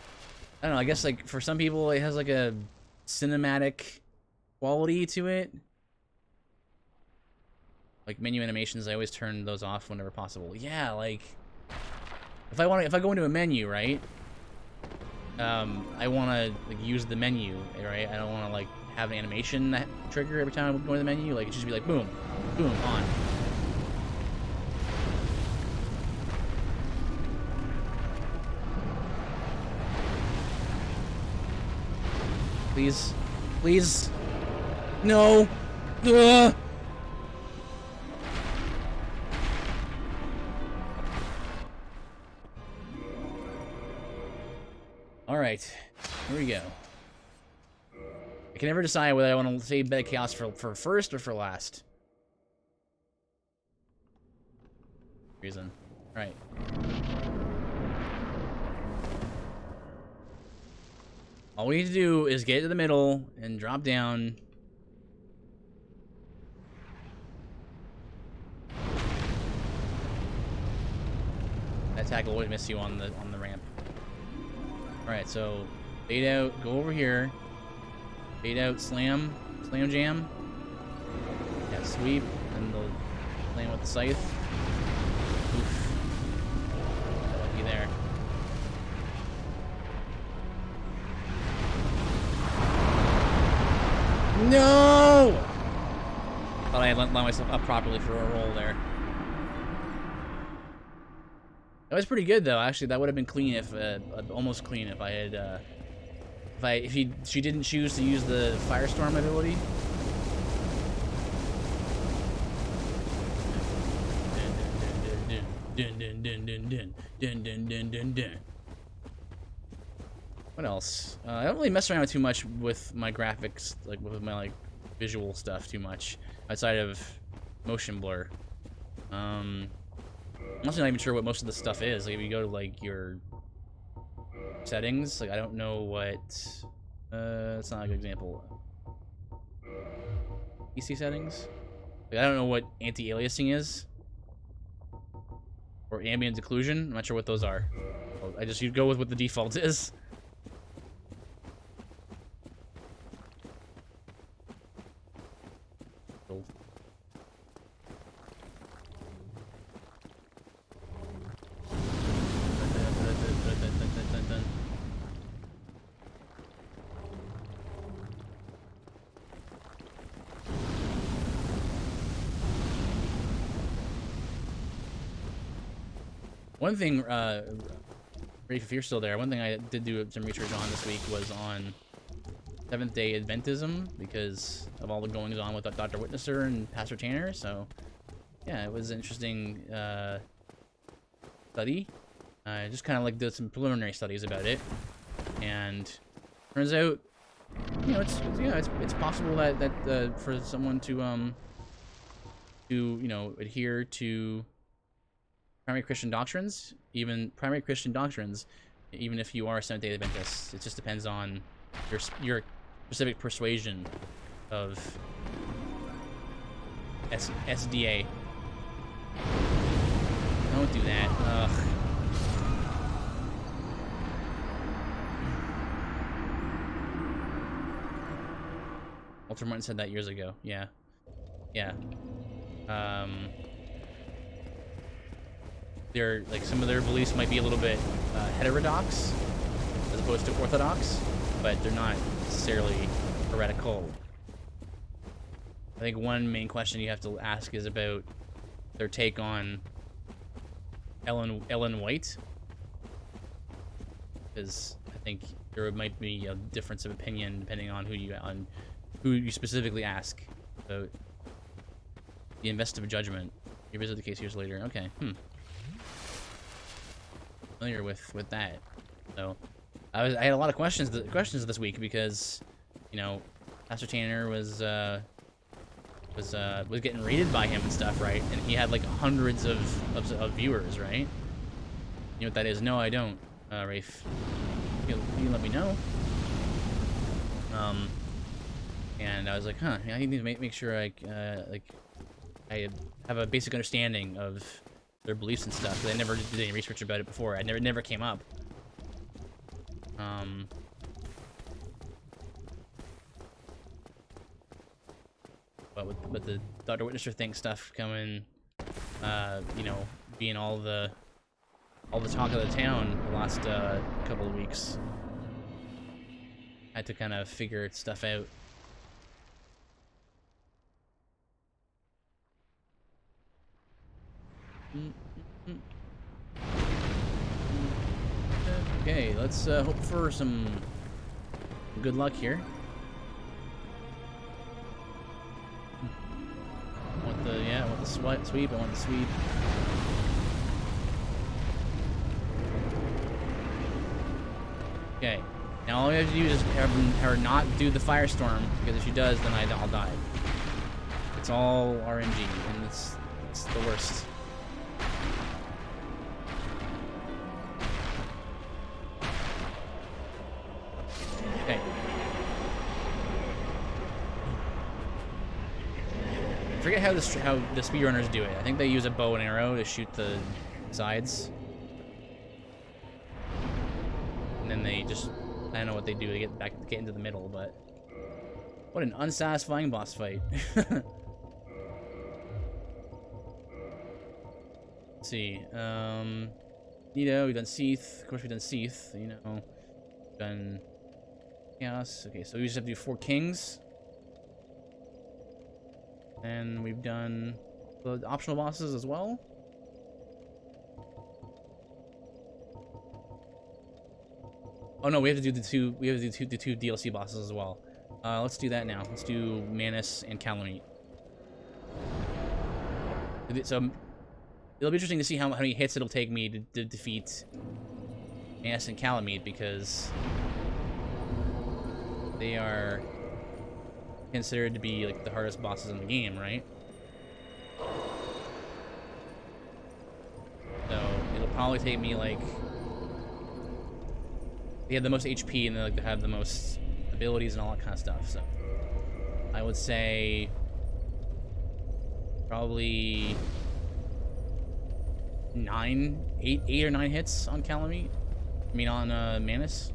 I don't know. I guess like for some people, it has like a cinematic quality to it. Like menu animations, I always turn those off whenever possible. Yeah, like if I go into a menu, right? I want to like use the menu, right? I don't want to like have an animation that trigger every time I go to the menu. Like it should just be like boom, boom, on. Please, please, no. Ugh. All right, here we go. I can never decide whether I want to save Bed of Chaos for first or for last. Reason. All right. All we need to do is get to the middle and drop down. That attack will always miss you on the ramp. Alright, so bait out, go over here. Bait out, slam jam. Yeah, sweep, and they'll slam with the scythe. Oof. Got lucky there. No! Thought I had lined myself up properly for a roll there. That was pretty good though. Actually, that would have been clean if almost clean if I had she didn't choose to use the Firestorm ability. What else? I don't really mess around too much with my graphics, like with my like visual stuff too much outside of motion blur. I'm also not even sure what most of the stuff is. Like if you go to like your settings, like I don't know what it's not a good example. PC settings? Like I don't know what anti-aliasing is. Or ambient occlusion. I'm not sure what those are. You go with what the default is. One thing, Rafe, if you're still there, one thing I did do some research on this week was on Seventh-day Adventism, because of all the goings on with Dr. Witnesser and Pastor Tanner, so yeah, it was an interesting study. I just kind of like did some preliminary studies about it, and Turns out, you know, it's possible that for someone to you know, adhere to primary Christian doctrines, even if you are a Seventh-day Adventist, it just depends on your specific persuasion of SDA. Don't do that. Ugh. Walter Martin said that years ago. Yeah. Yeah. They're like, some of their beliefs might be a little bit heterodox as opposed to orthodox, but they're not necessarily heretical. I think one main question you have to ask is about their take on Ellen White, because I think there might be a difference of opinion depending on who you specifically ask about the investigative judgment. You visit the case years later. Okay. Familiar with that. So I had a lot of questions this week because, you know, Pastor Tanner was getting raided by him and stuff, right? And he had like hundreds of viewers, right? You know what that is? No, I don't, Rafe. You let me know. And I was like, huh, I need to make sure I have a basic understanding of their beliefs and stuff, because I never did any research about it before. It never came up. But with the Dr. Witnesser thing stuff coming, you know, being all the talk of the town the last couple of weeks, I had to kind of figure stuff out. Okay, let's hope for some good luck here. I want the sweep. I want the sweep. Okay. Now all we have to do is have her not do the firestorm, because if she does, then I'll die. It's all RNG, and it's the worst. Okay. I forget how the speedrunners do it. I think they use a bow and arrow to shoot the sides. And then they just, I don't know what they do to get into the middle, but what an unsatisfying boss fight. Let's see. Nito, we've done Seath. Of course, we've done Seath. You know, we've done Chaos. Okay, so we just have to do 4 kings. And we've done the optional bosses as well. Oh no, we have to do the two. We have to do the two DLC bosses as well. Let's do that now. Let's do Manus and Calamite. So it'll be interesting to see how many hits it'll take me to defeat Manus and Calamite, because they are considered to be like the hardest bosses in the game, right? So it'll probably take me like, they have the most HP and they have the most abilities and all that kind of stuff. So I would say probably 8 or 9 hits on Calamite. I mean on Manus.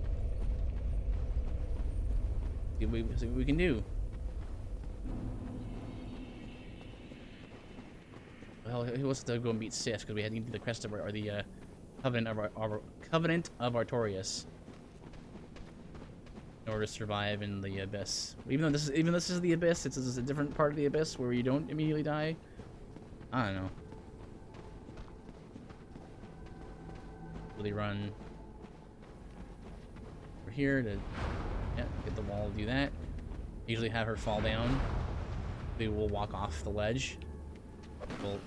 See what we can do. Well, he wants to go and beat Sif because we had to do the crest of or the Covenant of Artorias in order to survive in the Abyss. Even though this is the Abyss, it's a different part of the Abyss where you don't immediately die. I don't know. Really run over here to get the wall to do that. Usually have her fall down. We will walk off the ledge. We'll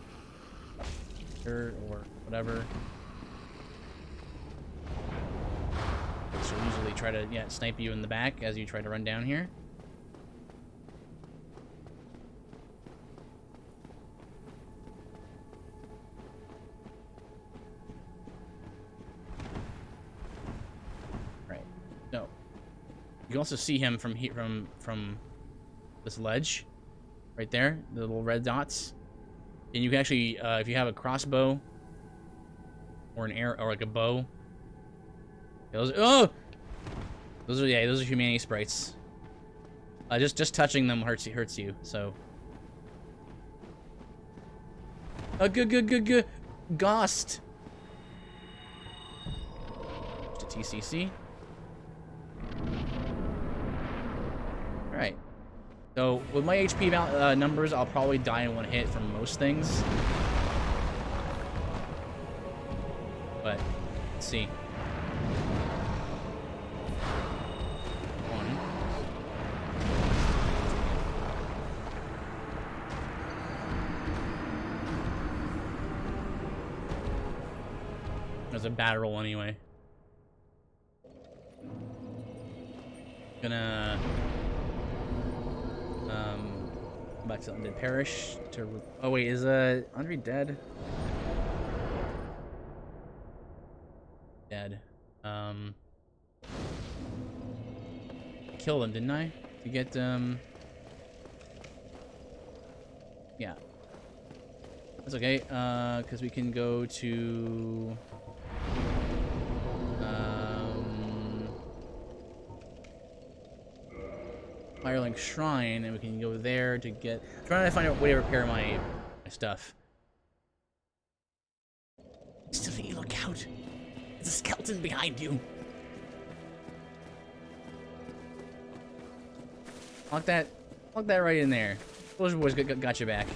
her or whatever. Softlocks will usually try to, yeah, snipe you in the back as you try to run down here. Right. No. You can also see him from here, from this ledge, right there, the little red dots. And you can actually, if you have a crossbow or an arrow or like a bow, those those are humanity sprites. Just touching them hurts you. So, good, Ghost. Just a TCC. All right. So with my HP numbers, I'll probably die in one hit from most things. But let's see. One. There's a bad roll anyway. Gonna back to Undead Parish to. Oh wait, is Andre dead? Dead. Killed him, didn't I? To get yeah. That's okay. Because we can go to Firelink Shrine, and we can go there to get. Trying to find a way to repair my stuff. Still, look out! There's a skeleton behind you. Lock that right in there. Those boys got your back.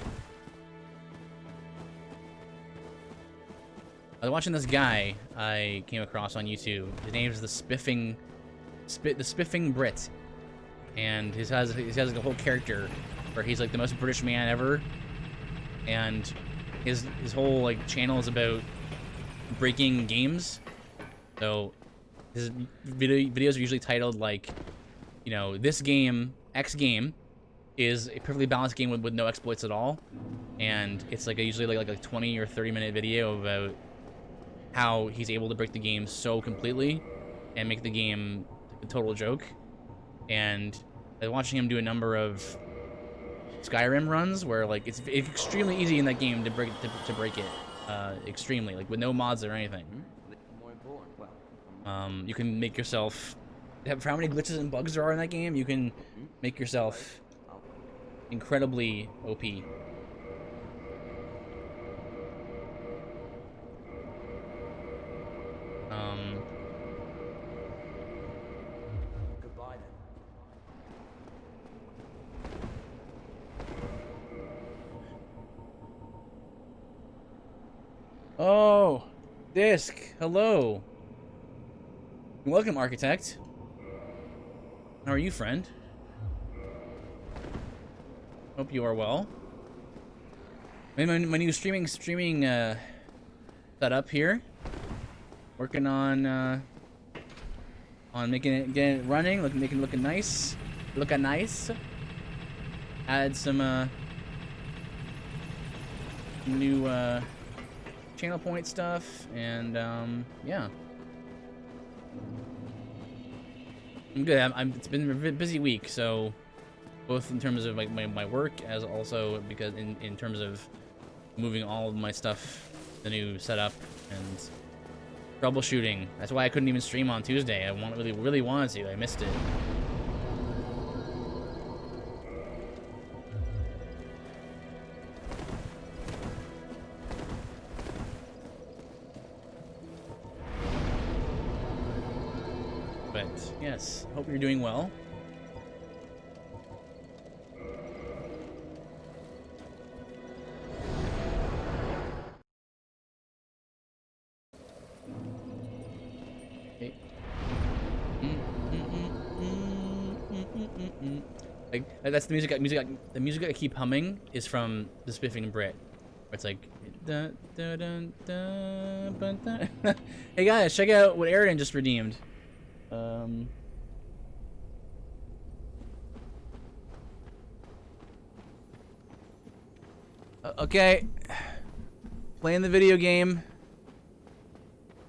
I was watching this guy I came across on YouTube. His name is the Spiffing Brit. And he has like a whole character where he's like the most British man ever, and his whole like channel is about breaking games. So his videos are usually titled like, you know, this game, X game, is a perfectly balanced game with no exploits at all, and it's like usually like a 20 or 30-minute video about how he's able to break the game so completely and make the game a total joke. And I was watching him do a number of Skyrim runs where like it's extremely easy in that game to break it, extremely, like with no mods or anything. You can make yourself, for how many glitches and bugs there are in that game, you can make yourself incredibly OP. Goodbye then. Oh, Disc, hello. Welcome, Architect. How are you, friend? Hope you are well. My new streaming setup here. Working on getting it running, making it looking nice. Looking nice. Add some new channel point stuff, and yeah. I'm good. It's been a busy week, so both in terms of like my work, as also because in terms of moving all of my stuff, the new setup, and troubleshooting. That's why I couldn't even stream on Tuesday. I really wanted to. I missed it. But yes, hope you're doing well. Okay. Like that's the music. The music I keep humming is from the Spiffing Brit. Where it's like, da, da, da, da, da. Hey guys, check out what Aridin just redeemed. Okay. Playing the video game.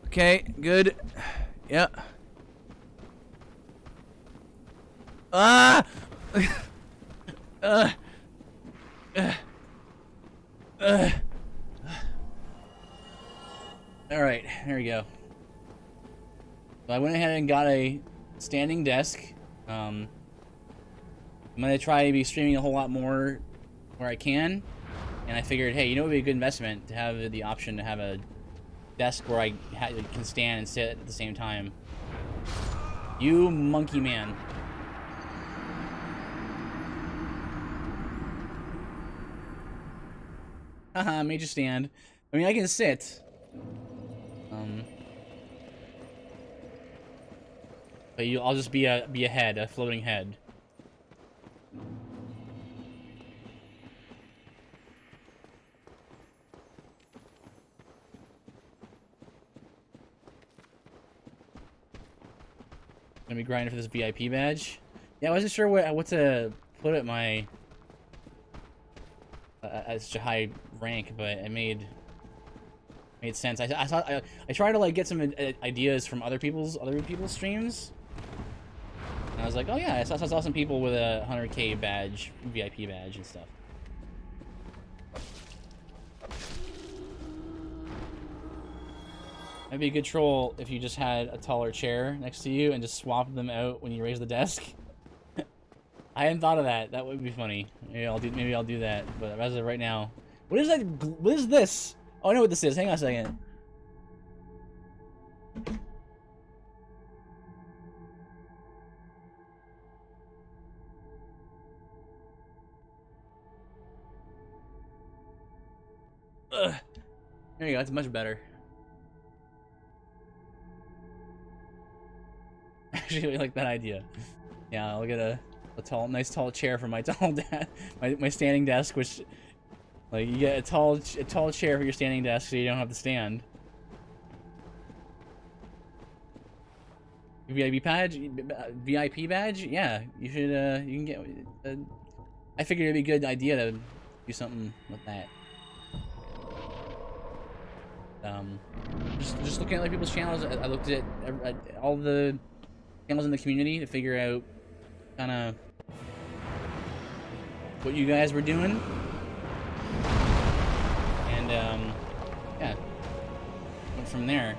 Okay, good. Yeah. Ah! Alright, there we go. So I went ahead and got a standing desk. I'm gonna try to be streaming a whole lot more where I can. And I figured, hey, you know what would be a good investment? To have the option to have a desk where I can stand and sit at the same time. You monkey man. Haha, made you stand. I mean, I can sit. But I'll just be a head, a floating head. Gonna be grinding for this VIP badge. Yeah, I wasn't sure what to put at my at such a high rank, but it made sense. I tried to like get some ideas from other people's streams. And I was like, oh yeah, I saw some people with a 100k badge, VIP badge and stuff. That'd be a good troll if you just had a taller chair next to you and just swapped them out when you raise the desk. I hadn't thought of that. That would be funny. Maybe I'll do that. But as of right now, what is that? What is this? Oh, I know what this is. Hang on a second. Ugh. There you go. That's much better. Actually, I like that idea. Yeah, I'll get a nice tall chair for my my standing desk, which, like, you get a tall chair for your standing desk, so you don't have to stand. VIP badge? Yeah, you should. You can get. I figured it'd be a good idea to do something with that. Just looking at other people's channels, I looked at all the channels in the community to figure out kind of what you guys were doing, and yeah, went from there.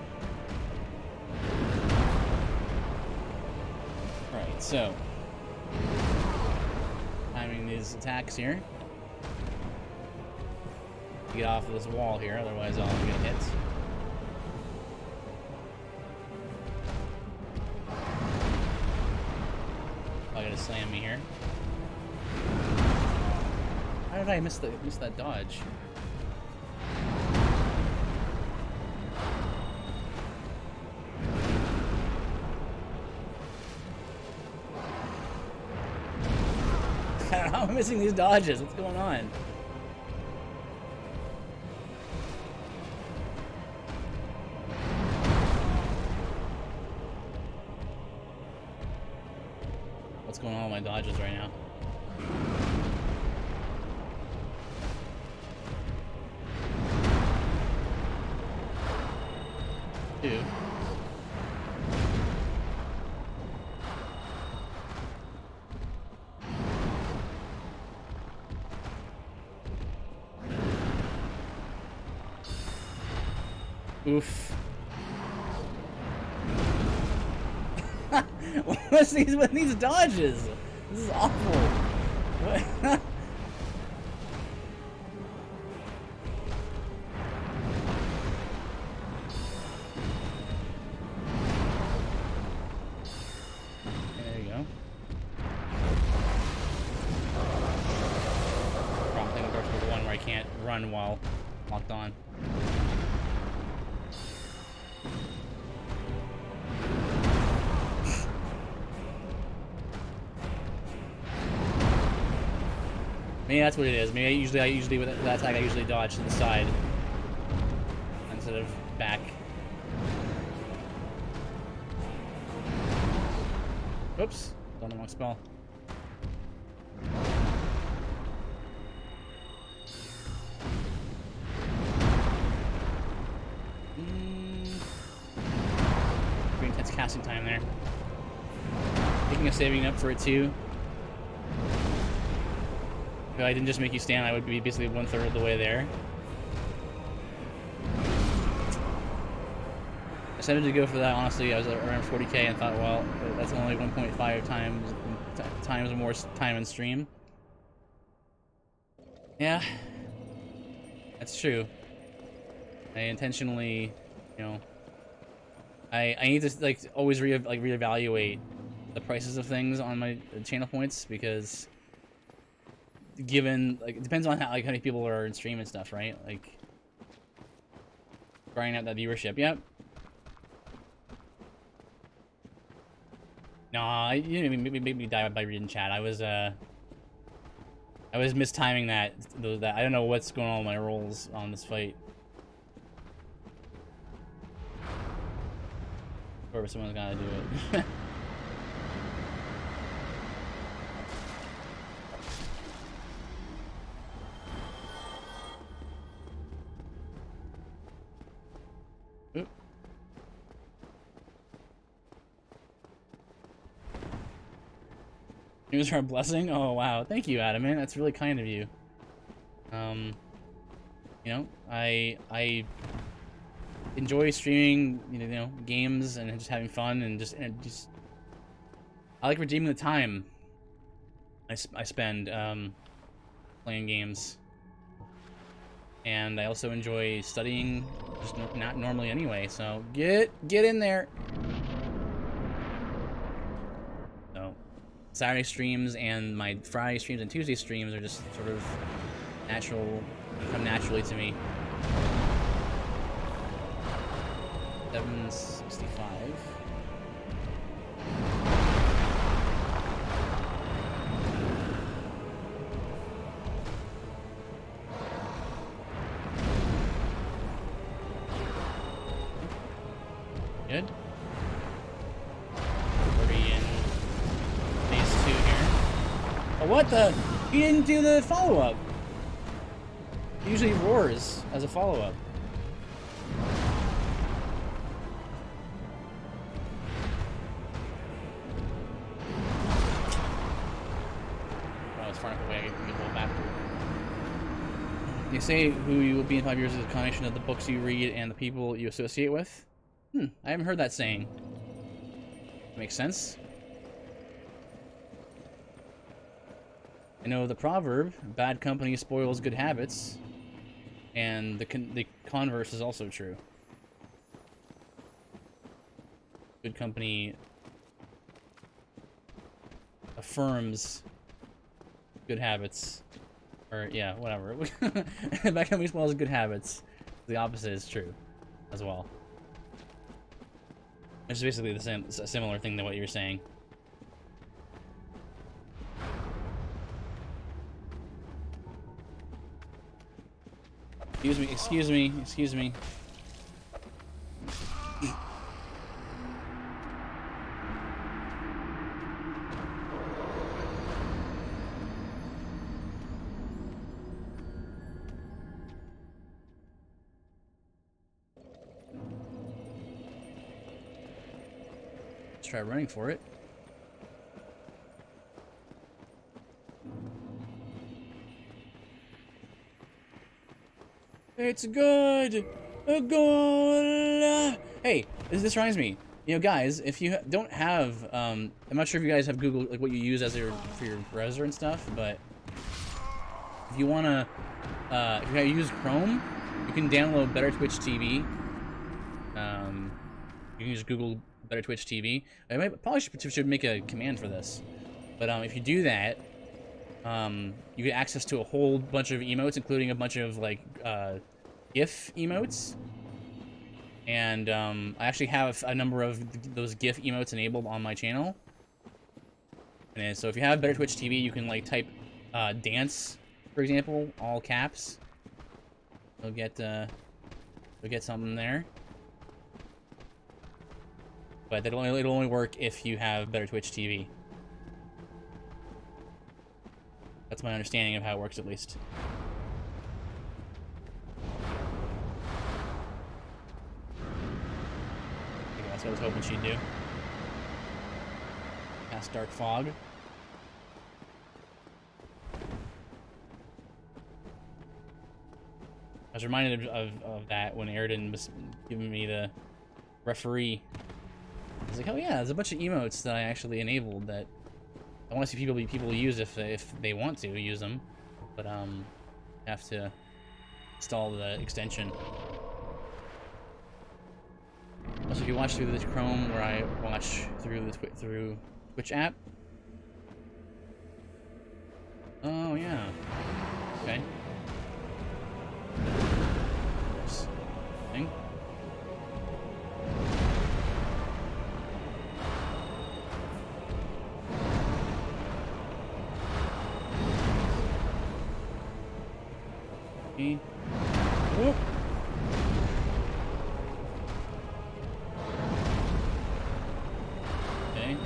Right, so timing these attacks here. Get off of this wall here, otherwise I'll get hit. Probably gonna slam me here. How did I miss that dodge? I'm missing these dodges. What's going on? What's going on with my dodges right now? Two. Oof. What's these dodges? This is awful. What? There you go. Wrong thing, of course, for the one where I can't run while locked on. Maybe that's what it is. Maybe I usually with that attack I usually dodge to the side instead of back. Oops, done the wrong spell. Pretty intense casting time there. Thinking of saving up for it too. If I didn't just make you stand, I would be basically 1/3 of the way there. I decided to go for that, honestly. I was around 40k and thought, well, that's only 1.5 times more time in stream. Yeah, that's true. I intentionally, you know, I need to like always reevaluate the prices of things on my channel points, because given like it depends on how many people are in stream and stuff, right? Like grinding out that viewership. Yep. No, you didn't make me die by reading chat. I was mistiming that. I don't know what's going on with my rolls on this fight. Or someone's gotta do it. Oop. It was our blessing. Oh wow, thank you, Adamant. That's really kind of you. You know, I enjoy streaming, you know, games and just having fun and just I like redeeming the time I spend playing games, and I also enjoy studying, just not normally anyway. So get in there. So Saturday streams and my Friday streams and Tuesday streams are just sort of come naturally to me. 765. Good. Already in phase 2 here. Oh, what the? He didn't do the follow-up. He usually roars as a follow-up. You say who you will be in 5 years is a combination of the books you read and the people you associate with? I haven't heard that saying. Makes sense. I know the proverb, bad company spoils good habits, and the converse is also true. Good company affirms good habits. Or, yeah, whatever. Bad company spoils good habits. The opposite is true as well. It's basically a similar thing to what you're saying. Excuse me. Try running for it. It's good. A goal. Hey, this reminds me. You know, guys, if you don't have, I'm not sure if you guys have Google, like what you use as for your browser and stuff, but if you wanna, if you use Chrome, you can download Better Twitch TV. You can just Google Better Twitch TV. I probably should make a command for this, but if you do that, you get access to a whole bunch of emotes, including a bunch of like GIF emotes. And I actually have a number of those GIF emotes enabled on my channel. And so if you have Better Twitch TV, you can like type dance, for example, all caps. You'll get something there. but it'll only work if you have better Twitch TV. That's my understanding of how it works, at least. Okay, that's what I was hoping she'd do. Cast Dark Fog. I was reminded of that when Airden was giving me the referee. I was like, oh yeah, there's a bunch of emotes that I actually enabled that I want to see people use if they want to use them, but have to install the extension. Also, if you watch through this Chrome, where I watch through the Twitch app. Oh yeah. Okay. Thing. Okay. Oh. Okay.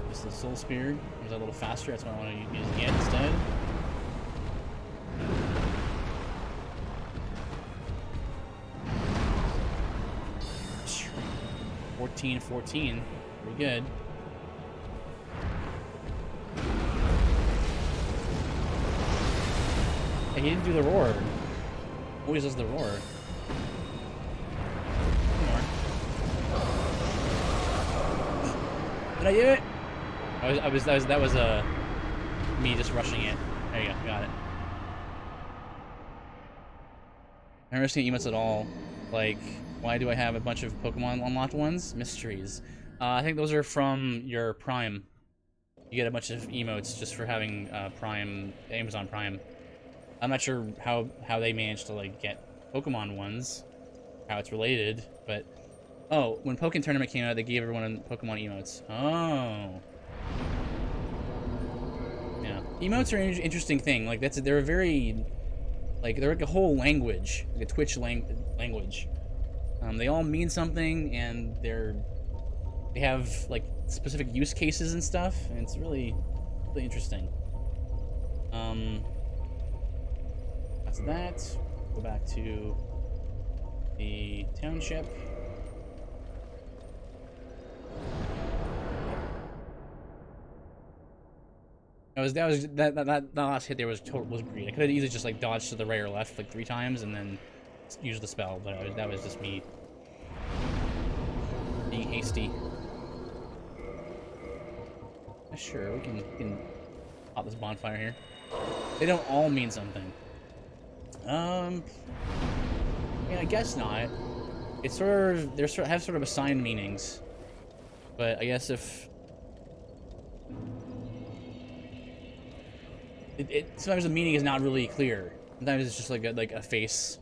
Just the soul spear. Is that a little faster? That's what I want to use again instead. 14, pretty good. Hey, he didn't do the roar. Always does the roar. Did I do it? That was me just rushing it. There you go, got it. I don't understand emotes at all. Like, why do I have a bunch of Pokemon unlocked ones? Mysteries. I think those are from your Prime. You get a bunch of emotes just for having Prime, Amazon Prime. I'm not sure how they managed to like get Pokemon ones, how it's related, but oh, when Pokken Tournament came out, they gave everyone Pokemon emotes. Oh, yeah. Emotes are an interesting thing. Like they're a very they're like a whole language, like a Twitch language. They all mean something, and they have like specific use cases and stuff, and it's really interesting. That's that. Go back to the township. That last hit there was great. I could have easily just like dodged to the right or left like 3 times and then use the spell, but that was just me being hasty. Yeah, sure, we can pop this bonfire here. They don't all mean something. Yeah, I guess not. It's have sort of assigned meanings, but I guess if sometimes the meaning is not really clear. Sometimes it's just like a face,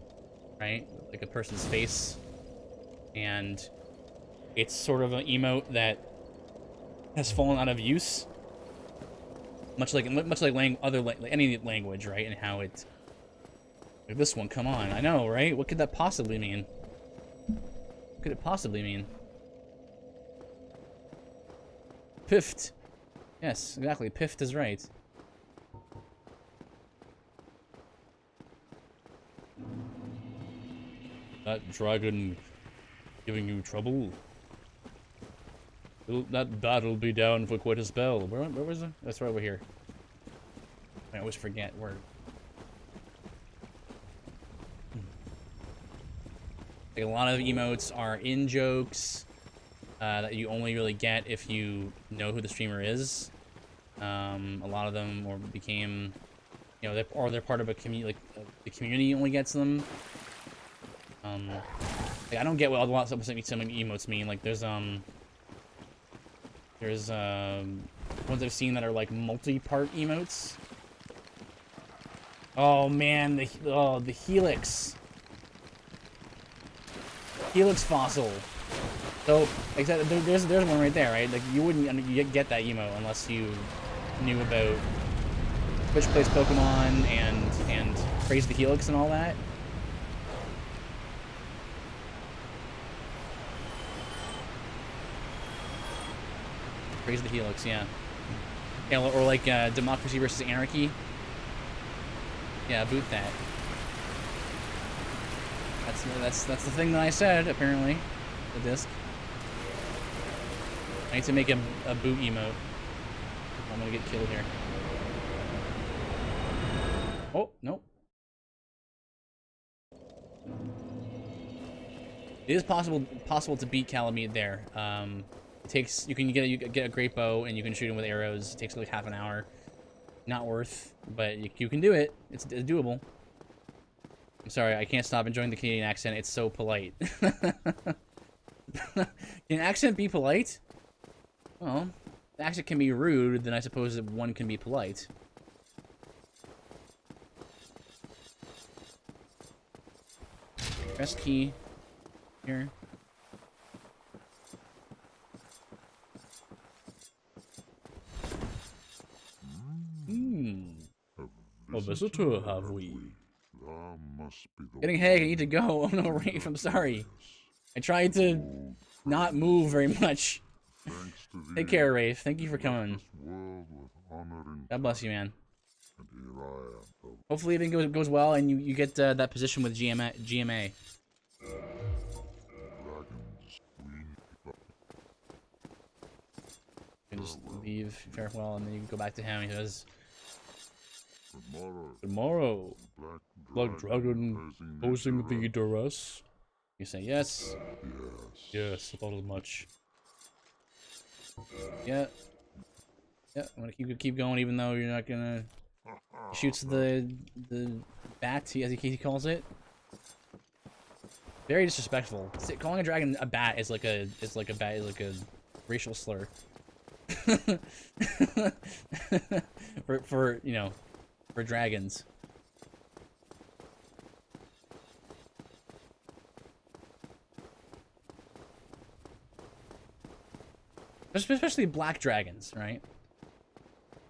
right? Like a person's face, and it's sort of an emote that has fallen out of use, much like any language, right? And how it. Like this one, come on. I know, right? What could that possibly mean? What could it possibly mean? Piffed. Yes, exactly. Piffed is right. That dragon giving you trouble? That battle be down for quite a spell. Where was it? That's right over here. I always forget where. Like a lot of emotes are in jokes that you only really get if you know who the streamer is. A lot of them became, you know, they're part of a community. Like the community only gets them. Like, I don't get what a lot of some emotes mean. Like there's ones I've seen that are like multi-part emotes. Oh man, the Helix. Helix fossil. So, like I said, there's one right there, right? Like you wouldn't get that emo unless you knew about Twitch plays Pokemon and praise the Helix and all that. Praise the Helix, yeah. Yeah, or like Democracy versus Anarchy. Yeah, boot that. That's the thing that I said, apparently. The disc. I need to make a boot emote. I'm gonna get killed here. Oh, nope. It is possible to beat Calamite there. It takes you get a great bow and you can shoot him with arrows. It takes like half an hour. Not worth, but you can do it. It's doable. I'm sorry, I can't stop enjoying the Canadian accent. It's so polite. Can an accent be polite? Well, the accent can be rude, then I suppose that one can be polite. Press key here. A visitor, have we? Getting hag, I need to go. Oh no, Rafe, I'm sorry. I tried to not move very much. Take care, Rafe. Thank you for coming. God bless you, man. Hopefully everything goes well and you get that position with GMA. You can just leave, farewell, and then you can go back to him. He says, tomorrow, Black Dragon posing the duress. You say yes. Yes, about as much. Yeah. Yeah, I'm gonna keep going, even though you're not gonna. He shoots the bat, as he calls it. Very disrespectful. Calling a dragon a bat is like a racial slur. for you know, for dragons. Especially black dragons, right?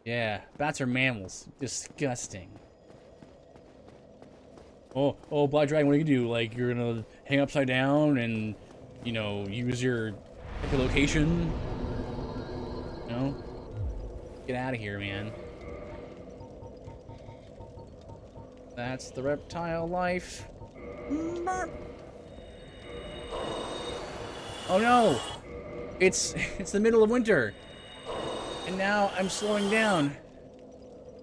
Yeah, bats are mammals. Disgusting. Oh, black dragon, what do you do? Like, you're gonna hang upside down and, you know, use your echolocation? You know? Get out of here, man. That's the reptile life. Oh no! It's the middle of winter. And now I'm slowing down.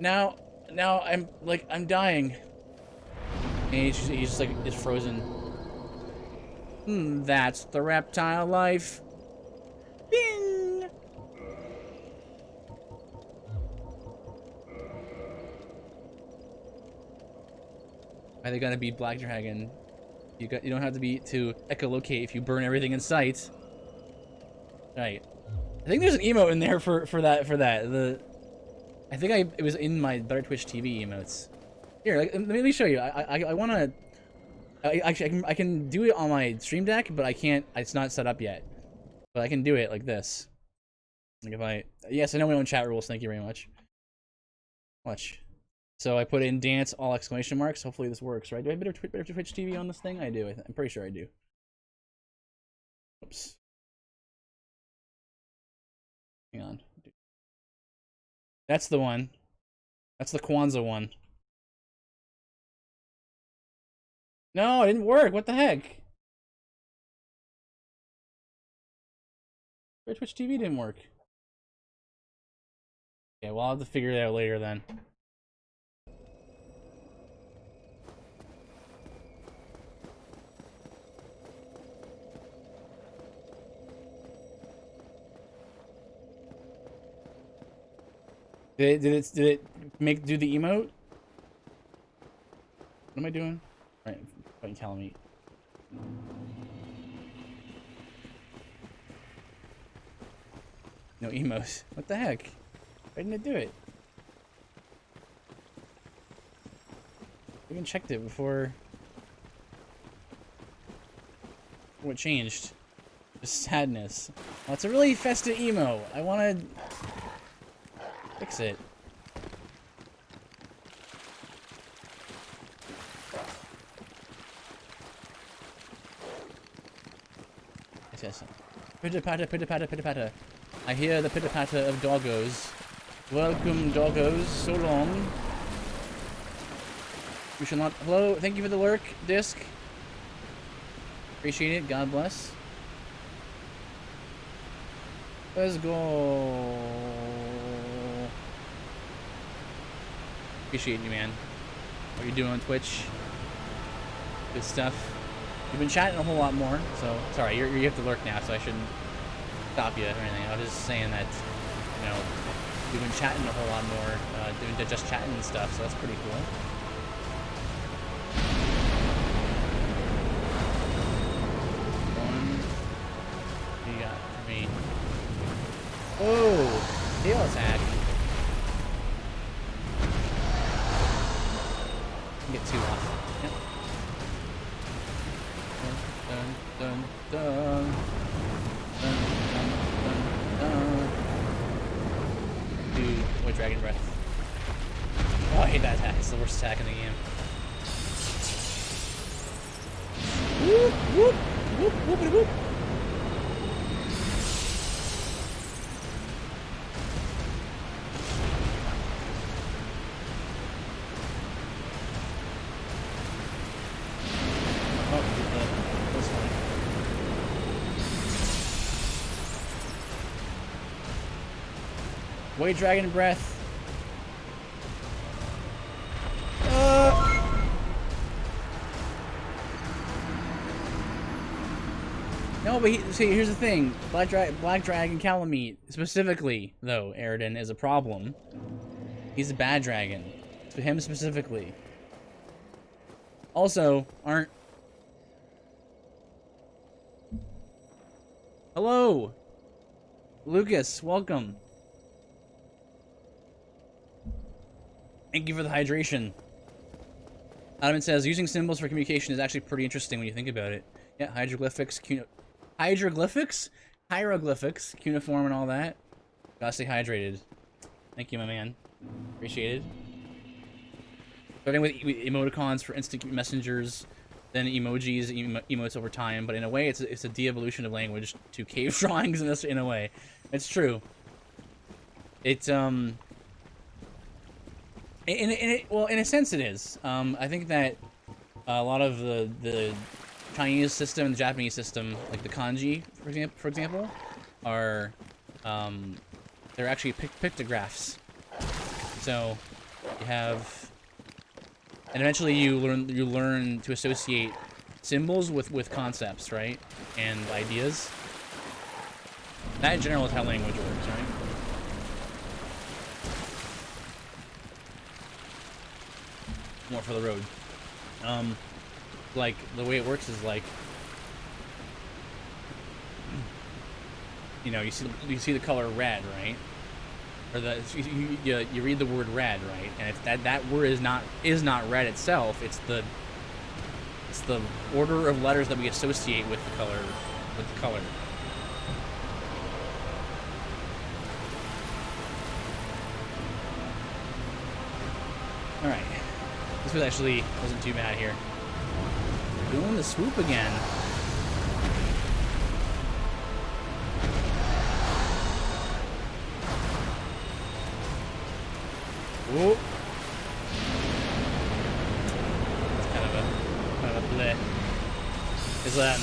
Now I'm dying. And he's just like, it's frozen. That's the reptile life. Bing! Why they gotta be black dragon? You don't have to be to echolocate if you burn everything in sight. Right. I think there's an emote in there for that. I think it was in my Better Twitch TV emotes. Here, let me show you. I wanna. Actually, I can do it on my stream deck, but I can't. It's not set up yet. But I can do it like this. Like if I. Yes, I know my own chat rules. Thank you very much. Watch. So I put in dance all exclamation marks. Hopefully this works, right? Do I have Better Twitch TV on this thing? I do. I'm pretty sure I do. Oops. Hang on. That's the one. That's the Kwanzaa one. No, it didn't work. What the heck? Twitch TV didn't work. Okay, well, I'll have to figure it out later then. Did it do the emote? What am I doing? All right, fucking Calamite. No emotes. What the heck? Why didn't it do it? I even checked it before what changed. Just sadness. Well, it's a really festive emo. I want to fix it. Yes. Pitta patta, pitta patta, pitta patta. I hear the pitter-patter of doggos. Welcome, doggos. So long. We shall not... Hello, thank you for the lurk, Disc. Appreciate it, God bless. Let's go. Appreciate you, man. What you doing on Twitch? Good stuff. You've been chatting a whole lot more, so... Sorry, you have to lurk now, so I shouldn't stop you or anything. I was just saying that, you know, you've been chatting a whole lot more, doing just chatting and stuff, so that's pretty cool. What do you got for me? Oh, tail attack. Get two off. Yep. Dun, dun, dun, dun, dun, dun, dun. Dude, what dragon breath? Oh, I hate that attack. It's the worst attack in the game. Whoop, whoop, whoop, whoop, whoop. White dragon breath. No, but see, here's the thing. Black dragon Calamite, specifically, though, Aridin, is a problem. He's a bad dragon. To him specifically. Also, aren't... Hello! Lucas, welcome. Thank you for the hydration. Adam says, using symbols for communication is actually pretty interesting when you think about it. Yeah, hieroglyphics, cuneiform and all that. Gotta stay hydrated. Thank you, my man. Appreciate it. Starting with emoticons for instant messengers, then emojis, emotes over time, but in a way, it's a de-evolution of language to cave drawings in a way. It's true. It's, well, in a sense it is. I think that a lot of the Chinese system and the Japanese system, like the kanji, for example, are they're actually pictographs. So you have, and eventually you learn to associate symbols with concepts, right, and ideas. That in general is how language works, right? More for the road. Like the way it works is like, you know, you see the color red, right? Or you read the word red, right? And if that word is not red itself, it's the order of letters that we associate with the color. All right. This wasn't too bad here. Doing the swoop again. Whoa. It's kind of a bleh. Is the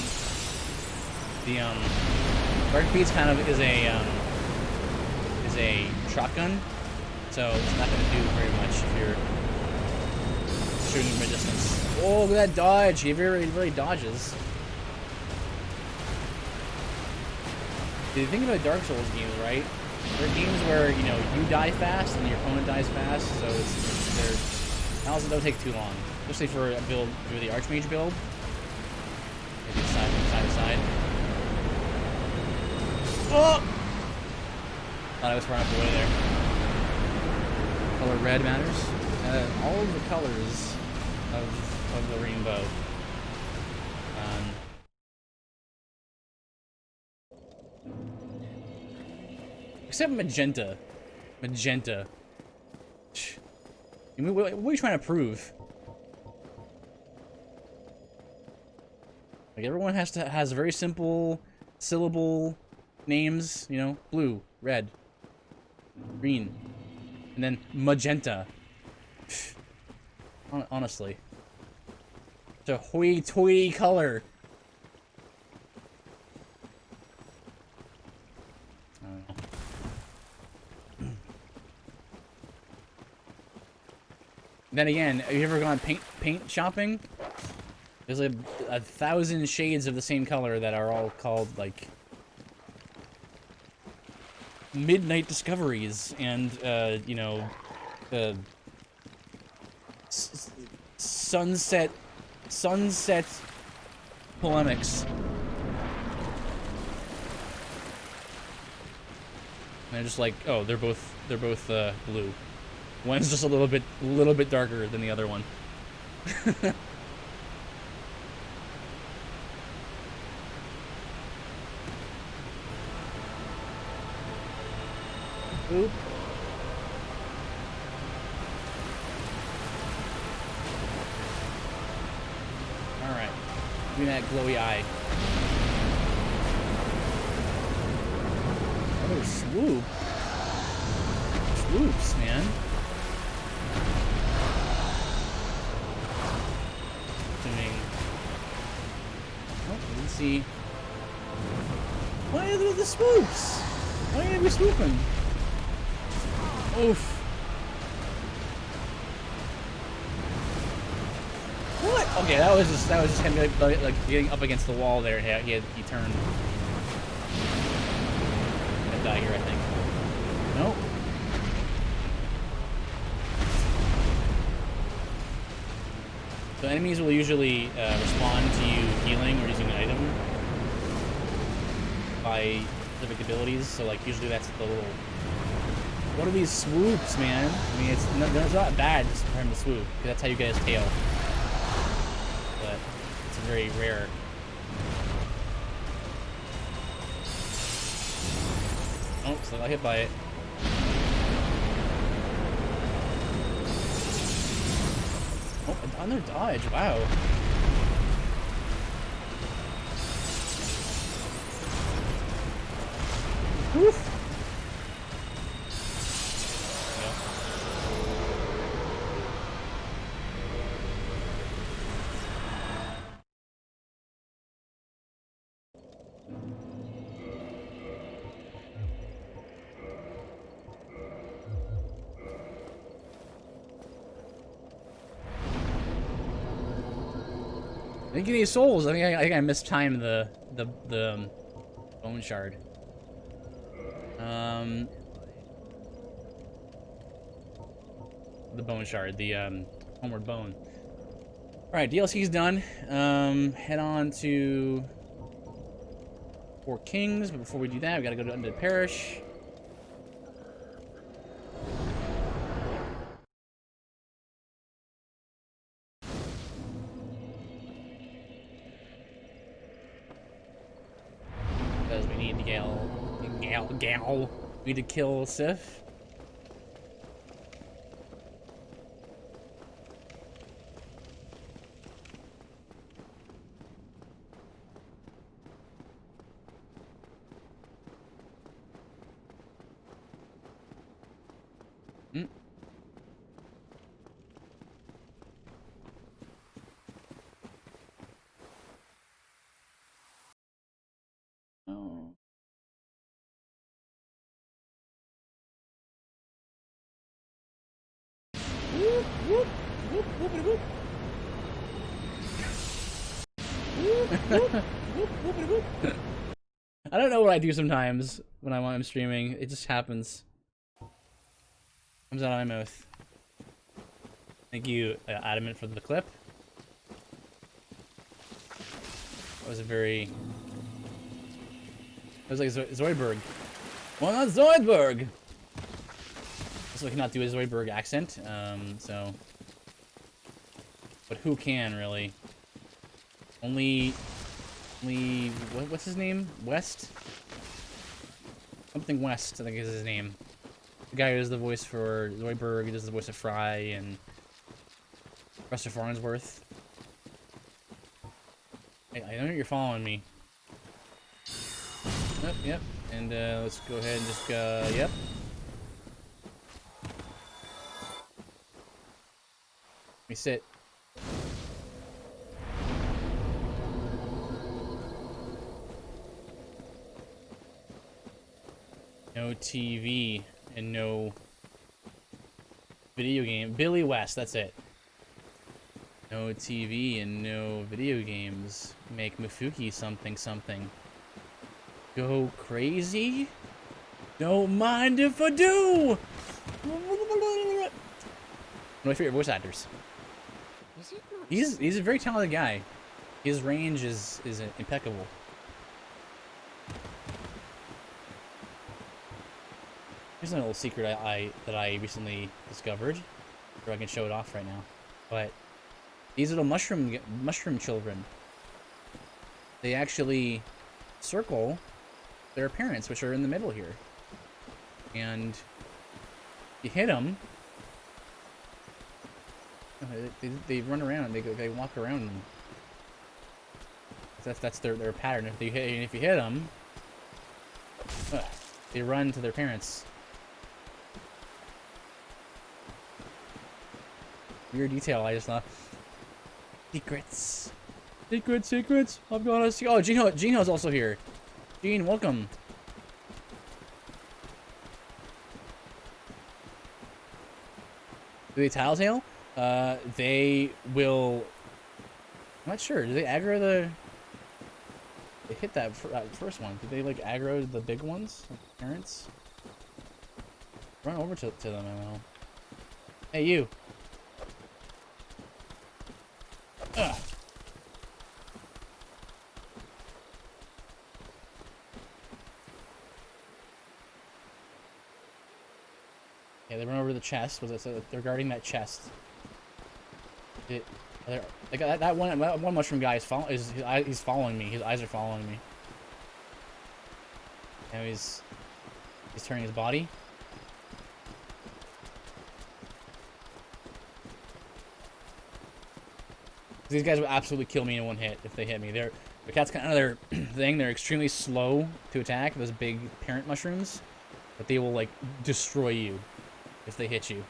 Dark Beats kind of is a shotgun, so it's not gonna do very much if you're shooting from a distance. Oh, look at that dodge! He really dodges. If you think about Dark Souls games, right? There are games where, you know, you die fast and your opponent dies fast, so they also don't take too long. Especially for a build, for the Archmage build. Maybe side to side. Oh! Thought I was far enough away there. Color red matters. All of the colors of the rainbow. Except magenta. Magenta. What are you trying to prove? Like, everyone has a very simple syllable names, you know, blue, red, green, and then magenta. Honestly. It's a hoity-toity color. I don't know. Then again, have you ever gone paint shopping? There's like a thousand shades of the same color that are all called like midnight discoveries and you know, the sunset polemics. And they're just like, oh, they're both blue. One's just a little bit darker than the other one. Oop. Alright. Give me that glowy eye. Oh, swoop. Swoops, man. Oh, let's see. Why are there the swoops? Why are we swooping? Oof. What? Okay, that was just him like getting up against the wall there. He turned. I'm gonna die here, I think. Nope. So enemies will usually respond to you healing or using an item by specific abilities. So like usually that's the little. What are these swoops, man? I mean, it's not bad just for him to swoop, because that's how you get his tail. But it's very rare. Oh, so I got hit by it. Oh, another dodge! Wow. Woof. I think these souls. I think I mistimed the bone shard. The bone shard, the homeward bone. All right, DLC's done. Head on to Four Kings, but before we do that, we gotta go to Undead Parish. Because we need to gal. We need to kill Sif. Oh. Whoop, whoop, whoop, whoopity whoop. Whoop, whoop, whoop, whoopity whoop. I don't know what I do sometimes when I'm streaming. It just happens. Comes out of my mouth. Thank you, Adamant, for the clip. That was a very... It was like Zoidberg. Well, not Zoidberg! Also, I cannot do a Zoidberg accent, so... But who can, really? Only... What's his name? West? Something West, I think is his name. The guy who does the voice for Zoidberg, he does the voice of Fry, and... Russell Farnsworth. I know you're following me. Yep, yep. And let's go ahead and just yep. Let me sit. No TV and no video game. Billy West, that's it. No TV and no video games. Make Mafuki something something. Go crazy? Don't mind if I do! One of my favorite voice actors. Is it not? He's a very talented guy. His range is impeccable. Here's a little secret that I recently discovered, or I can show it off right now. But these little mushroom children, they actually circle their parents, which are in the middle here, and you hit them. They run around. They walk around them. That's their pattern. If you hit them, they run to their parents. Weird detail. I just thought. Secrets. Secrets. I'm gonna see. Oh, Gino's also here. Gene, welcome. Do they tattletale? They will. I'm not sure. Do they aggro the? They hit that first one. Did they like aggro the big ones? Like parents? Run over to them, I know. Hey, you. Ugh. Yeah, they run over to the chest. Was it? So they're guarding that chest. Like that one mushroom guy he's following me. His eyes are following me. Now he's turning his body. These guys would absolutely kill me in one hit if they hit me. The cat's kind of their thing. They're extremely slow to attack. Those big parent mushrooms, but they will like destroy you if they hit you.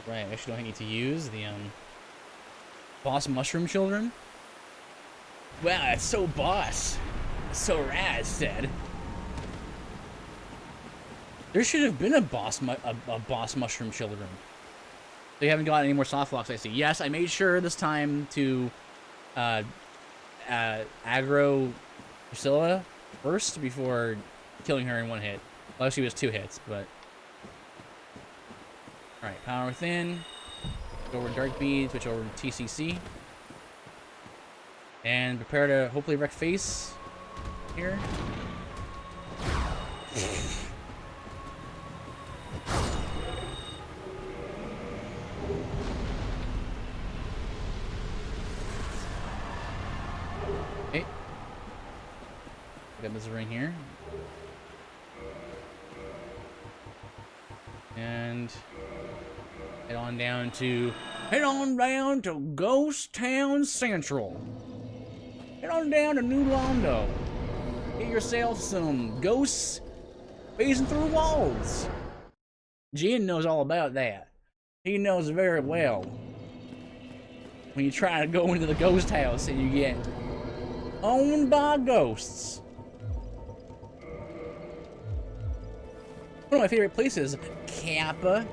Right, I actually don't need to use the boss mushroom children. Wow, that's so boss. So rad, said. There should have been a boss mushroom children. They haven't got any more soft locks, I see. Yes, I made sure this time to aggro Priscilla first before killing her in one hit. Well, actually, it was 2 hits, but. Alright, Power Within. Go over to Dark Bead, switch over to TCC. And prepare to hopefully wreck face here. Okay. Got this ring here. And head on down to Ghost Town Central. Head on down to New Londo. Get yourself some ghosts phasing through walls. Jin knows all about that. He knows very well when you try to go into the ghost house and you get owned by ghosts. One of my favorite places, Kappa.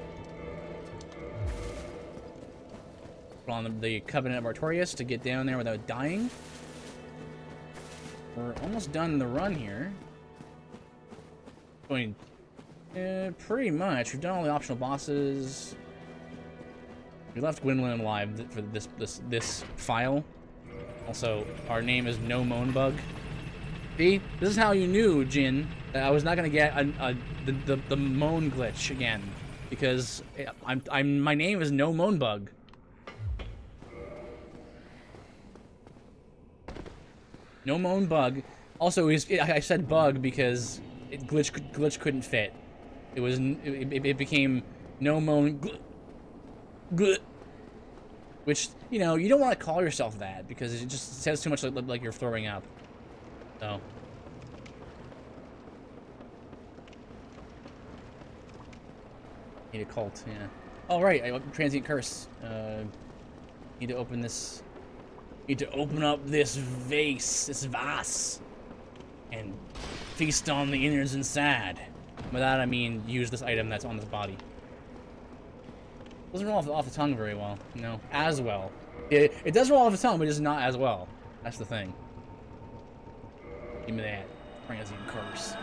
On the Covenant of Artorias to get down there without dying. We're almost done the run here. Going, pretty much. We've done all the optional bosses. We left Gwendolyn alive for this file. Also, our name is No Moan Bug. See, this is how you knew, Jin, that I was not gonna get the moan glitch again, because my name is No Moan Bug. No Moan Bug. Also, I said bug because glitch couldn't fit. It became No moan. Which, you know, you don't want to call yourself that because it just says too much like you're throwing up. So. Need a cult, yeah. Oh, right, transient curse. Need to open this. Need to open up this vase, and feast on the innards inside. By that I mean use this item that's on this body. Doesn't roll off the tongue very well, you know, as well. It does roll off the tongue, but just not as well. That's the thing. Give me that transient curse.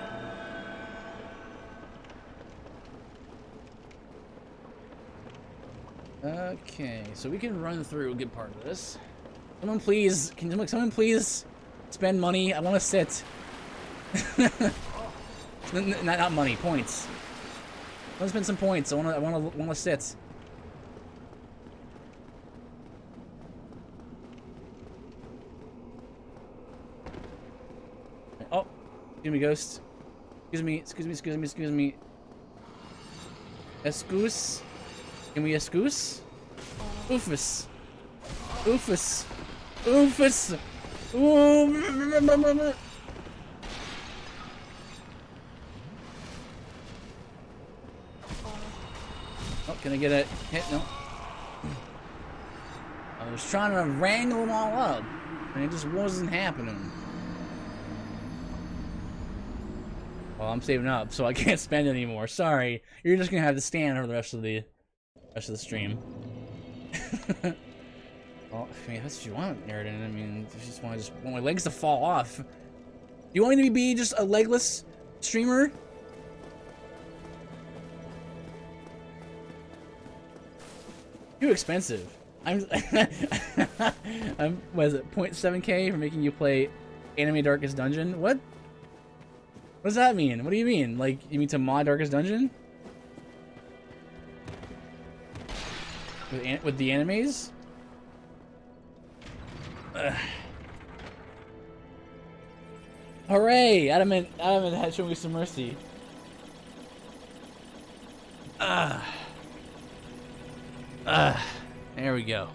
Okay, so we can run through a good part of this. Someone please, someone please spend money? I want to sit. not money, points. I want to spend some points. I want to sit. Oh, excuse me, ghost. Excuse me. Excuse. Can we excuse? Oofus. Oofus. Oofus. Ooh. Oh, can I get a hit? No. I was trying to wrangle them all up, and it just wasn't happening. Well, I'm saving up, so I can't spend anymore. Sorry, you're just gonna have to stand for the rest of the stream. Well, I mean, that's what you want, Aridin. I mean, you just want my legs to fall off. You want me to be just a legless streamer? Too expensive. I'm what is it, 0.7k for making you play Anime Darkest Dungeon? What? What does that mean? What do you mean? Like, you mean to mod Darkest Dungeon? With the animes? Ugh. Hooray! Adamant had shown me some mercy. There we go.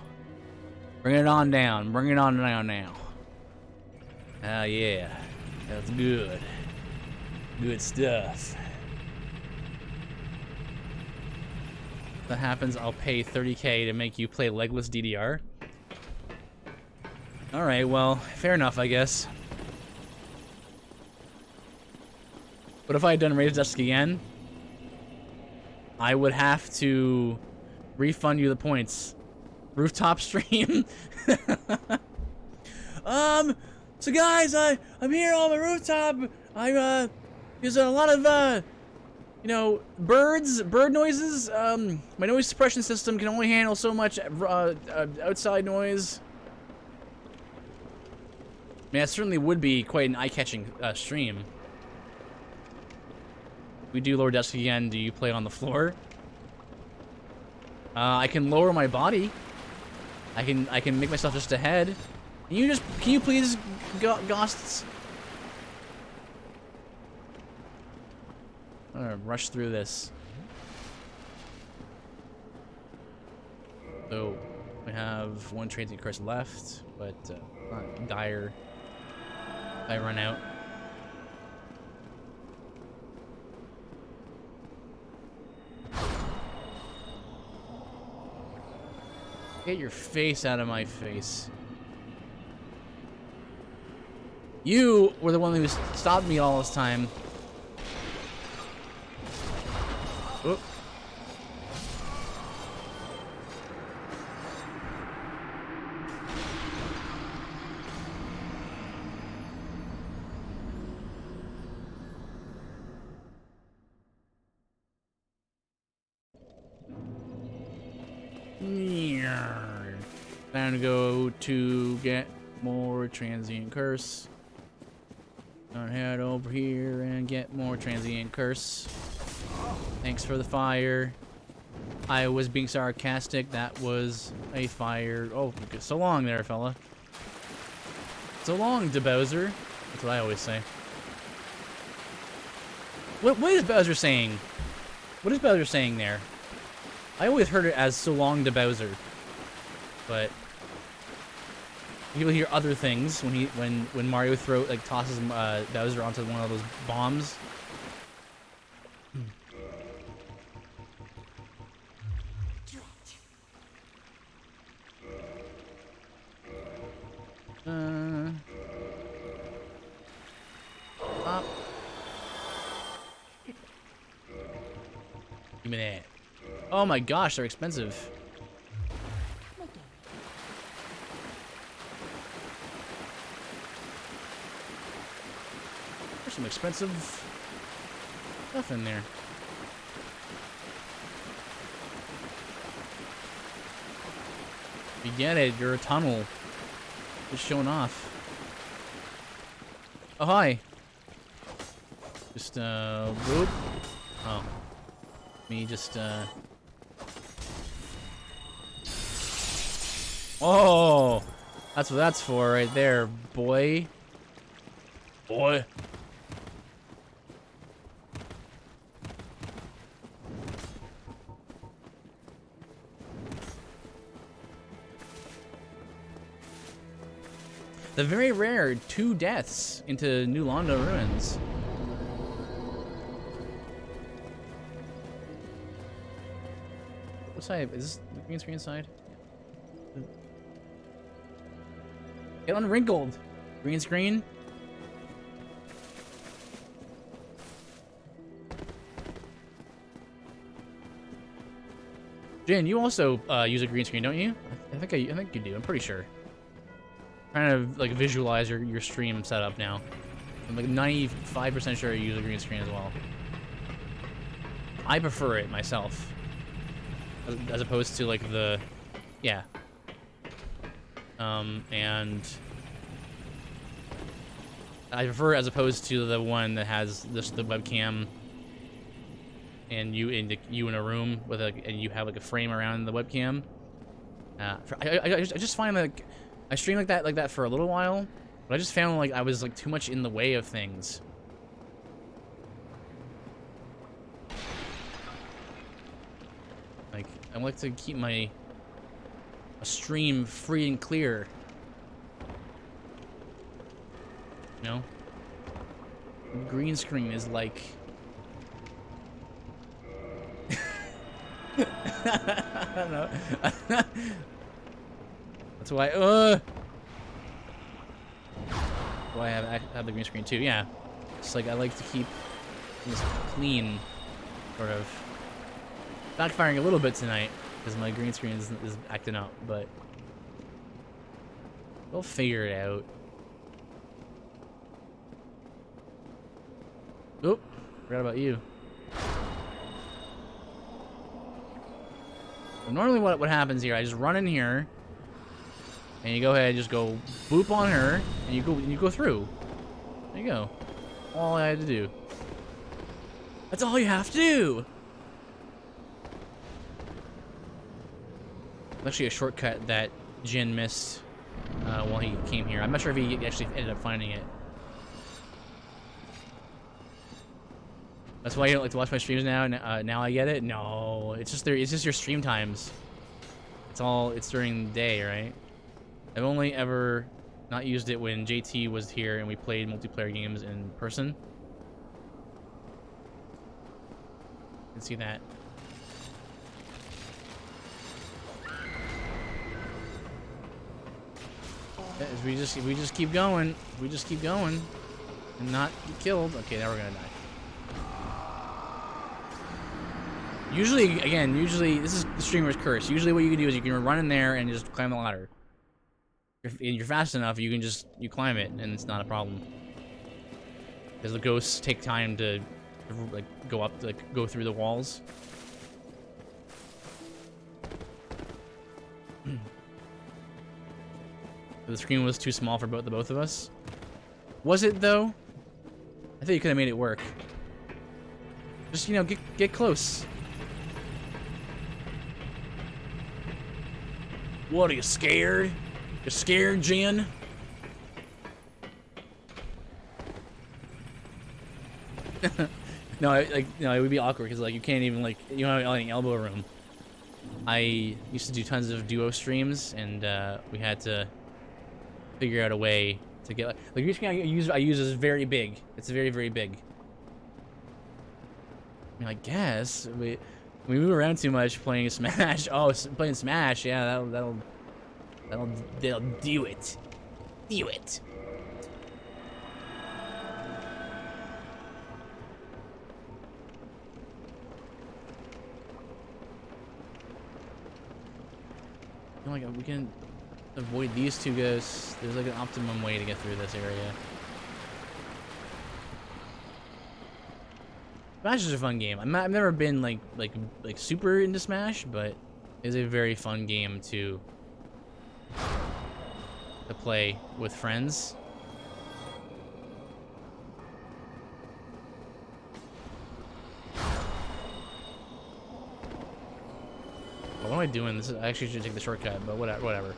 Bring it on down. Bring it on down now. Oh yeah. That's good. Good stuff. If that happens, I'll pay 30k to make you play legless DDR. Alright, well, fair enough, I guess. But if I had done Raise Desk again, I would have to refund you the points. Rooftop stream. So guys, I'm here on the rooftop. There's a lot of, you know, bird noises. My noise suppression system can only handle so much outside noise. I mean, that certainly would be quite an eye-catching stream. We do lower desk again. Do you play on the floor? I can lower my body. I can make myself just a head. Can you please, ghosts? I'm gonna rush through this. So we have one transient curse left, but not dire. I run out. Get your face out of my face. You were the one who stopped me all this time. Oop. Time to go to get more transient curse. Gonna head over here and get more transient curse. Thanks for the fire. I was being sarcastic. That was a fire. Oh, so long there, fella. So long, DeBowser. That's what I always say. What is Bowser saying? What is Bowser saying there? I always heard it as so long to Bowser, but people hear other things when Mario tosses Bowser onto one of those bombs. Up. Give me that. Oh my gosh, they're expensive. There's some expensive stuff in there. You get it, you're a tunnel. Just showing off. Oh, hi. Just, whoop. Oh. Me just, Oh! That's what that's for right there, boy. Boy. The very rare 2 deaths into New Londo Ruins. What side? Is this the green screen side? Yeah. Get unwrinkled. Green screen. Jin, you also use a green screen, don't you? I think you do. I'm pretty sure. Trying to like visualize your stream setup now. I'm like 95% sure you use a green screen as well. I prefer it myself, as opposed to like the, yeah. And I prefer it as opposed to the one that has the webcam, and you in a room with and you have like a frame around the webcam. I just find like. I streamed like that for a little while, but I just found like I was like too much in the way of things. Like I like to keep my stream free and clear. You know? Green screen is like I don't know. That's why, I have the green screen too. Yeah, it's like I like to keep things clean, sort of. Backfiring a little bit tonight because my green screen is acting up, but we'll figure it out. Oop, forgot about you. So normally, what happens here? I just run in here. And you go ahead, just go boop on her, and you go through. There you go. All I had to do. That's all you have to do. Actually, a shortcut that Jin missed while he came here. I'm not sure if he actually ended up finding it. That's why you don't like to watch my streams now. Now I get it. No, it's just your stream times. It's during the day, right? I've only ever not used it when JT was here and we played multiplayer games in person. You can see that. If we just keep going, and not get killed. Okay, now we're gonna die. Usually this is the streamer's curse. Usually what you can do is you can run in there and just climb the ladder. If you're fast enough, you can you climb it, and it's not a problem. Because the ghosts take time to like go through the walls. The screen was too small for the both of us. Was it though? I think you could have made it work. Just get close. What, are you scared? You're scared, Jen? No, it would be awkward because like you can't even you don't have any elbow room. I used to do tons of duo streams, and we had to figure out a way to get like each game I use is very big. It's very, very big. I mean, I guess we move around too much playing Smash. Oh, playing Smash, yeah, that'll do it. Do it. I feel like we can avoid these two ghosts. There's like an optimum way to get through this area. Smash is a fun game. I've never been like super into Smash, but it's a very fun game to play with friends. What am I doing? This is, I actually should take the shortcut, but whatever.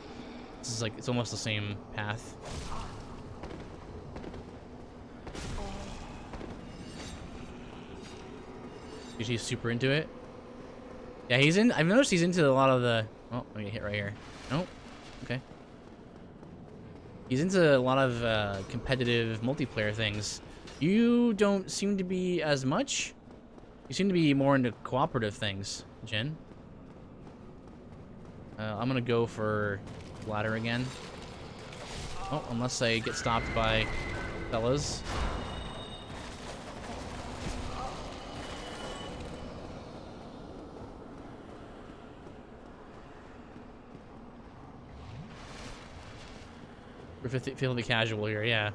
This is like, it's almost the same path. He's super into it. Yeah, he's in. I've noticed he's into a lot of the. Oh, let me get hit right here. Nope. Okay. He's into a lot of competitive multiplayer things. You don't seem to be as much. You seem to be more into cooperative things, Jin. I'm gonna go for ladder again. Oh, unless I get stopped by fellas. We're feeling casual here, yeah.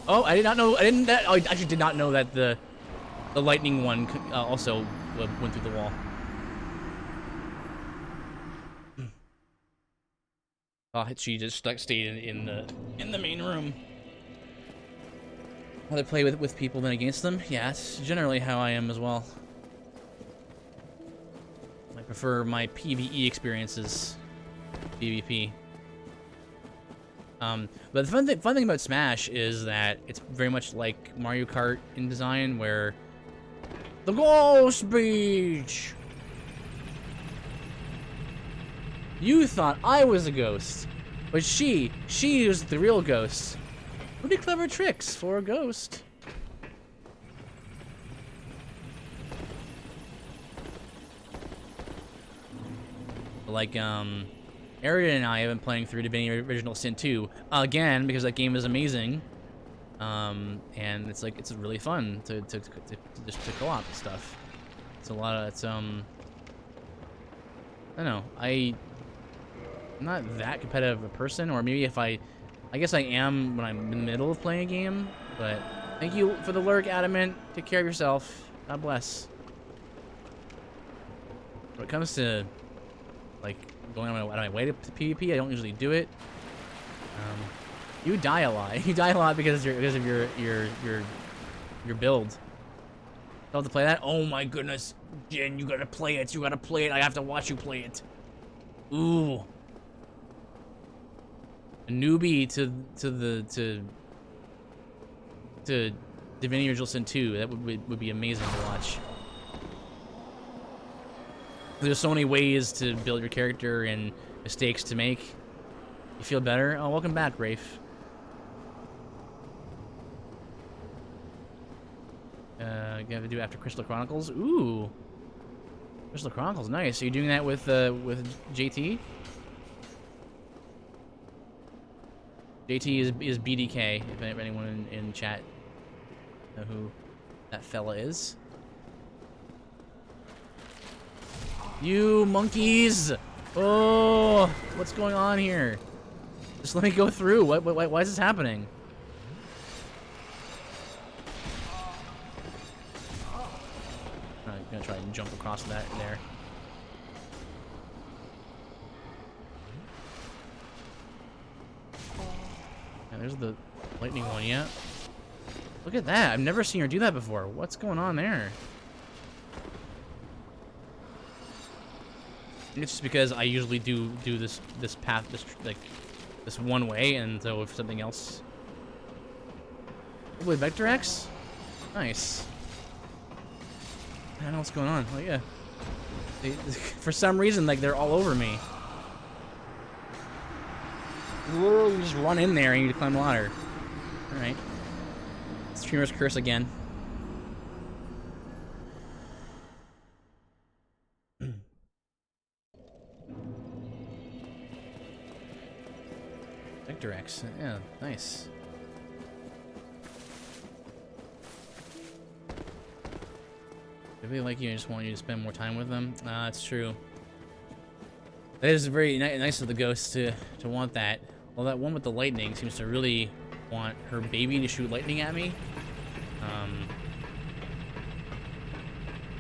Oh! I did not know. I actually did not know that the lightning one also went through the wall. Oh, she just like stayed in the main room. Rather play with people than against them. Yeah, that's generally how I am as well. I prefer my PvE experiences, PvP. But the fun thing about Smash is that it's very much like Mario Kart in design, where the Ghost Beach. You thought I was a ghost, but she was the real ghost. Pretty clever tricks for a ghost. Like, Arian and I have been playing through Divinity Original Sin 2 again because that game is amazing. And it's like, it's really fun to co-op stuff. It's a lot of, it's, I don't know, I'm not that competitive a person, or maybe if I guess I am when I'm in the middle of playing a game, but thank you for the lurk, Adamant. Take care of yourself. God bless. When it comes to, like, going out of my way to PvP, I don't usually do it. You die a lot. You die a lot because of your build. Don't have to play that? Oh my goodness, Jin, you gotta play it. You gotta play it. I have to watch you play it. Ooh. A newbie to Divinity Original Sin 2. That would be amazing to watch. There's so many ways to build your character and mistakes to make. You feel better? Oh, welcome back, Rafe. You have to do after Crystal Chronicles. Ooh, Crystal Chronicles, nice. Are you doing that with JT? JT is BDK. If anyone in chat know who that fella is. You monkeys! Oh, what's going on here? Just let me go through. Why is this happening? I'm gonna try and jump across that there. Yeah, there's the lightning one, yeah. Look at that. I've never seen her do that before. What's going on there? It's just because I usually do this path this one way, and so if something else. Probably Vector X? Nice. I don't know what's going on. Oh yeah. For some reason, like, they're all over me. Literally just run in there and you climb the ladder. Alright. Streamer's curse again. Vector X. Yeah, nice. If they like you, I just want you to spend more time with them. That's true. That is very nice of the ghost to want that. Well, that one with the lightning seems to really want her baby to shoot lightning at me.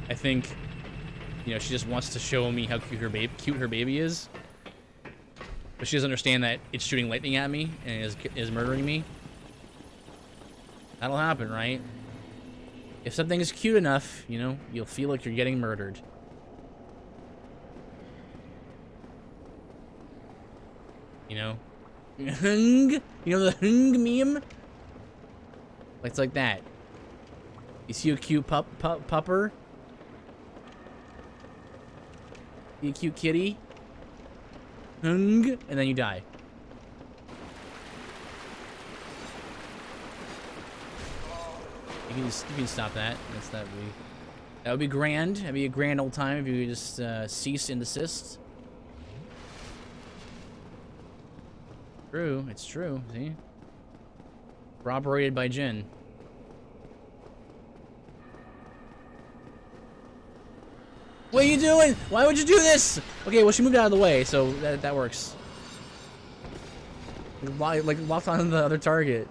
I think, you know, she just wants to show me how cute her baby is. But she doesn't understand that it's shooting lightning at me and is murdering me. That'll happen, right? If something is cute enough, you know, you'll feel like you're getting murdered. You know? Hung? You know the hung meme? It's like that. You see a cute pupper? See a cute kitty? Hung? And then you die. You can stop that. That would be grand. That'd be a grand old time if you could just cease and desist. True, it's true. See, corroborated by Jin. What are you doing? Why would you do this? Okay, well she moved out of the way, so that works. Like locked on the other target.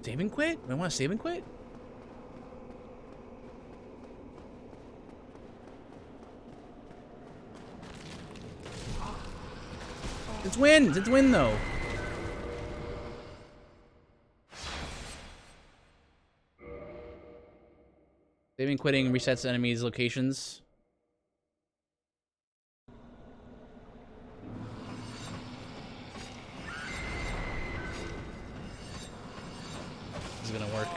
Save and quit? I want to save and quit? It's win! It's win though. Saving quitting resets enemies' locations. This is gonna work.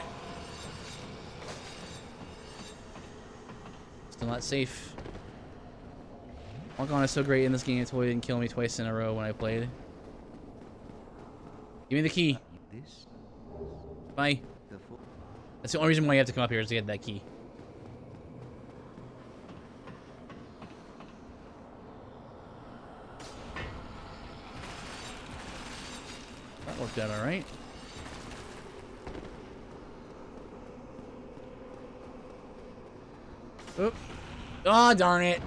Still not safe. Walk on is so great in this game. It totally didn't kill me twice in a row when I played. Give me the key. Bye. That's the only reason why you have to come up here is to get that key. That worked out all right. Oop. Oh, darn it.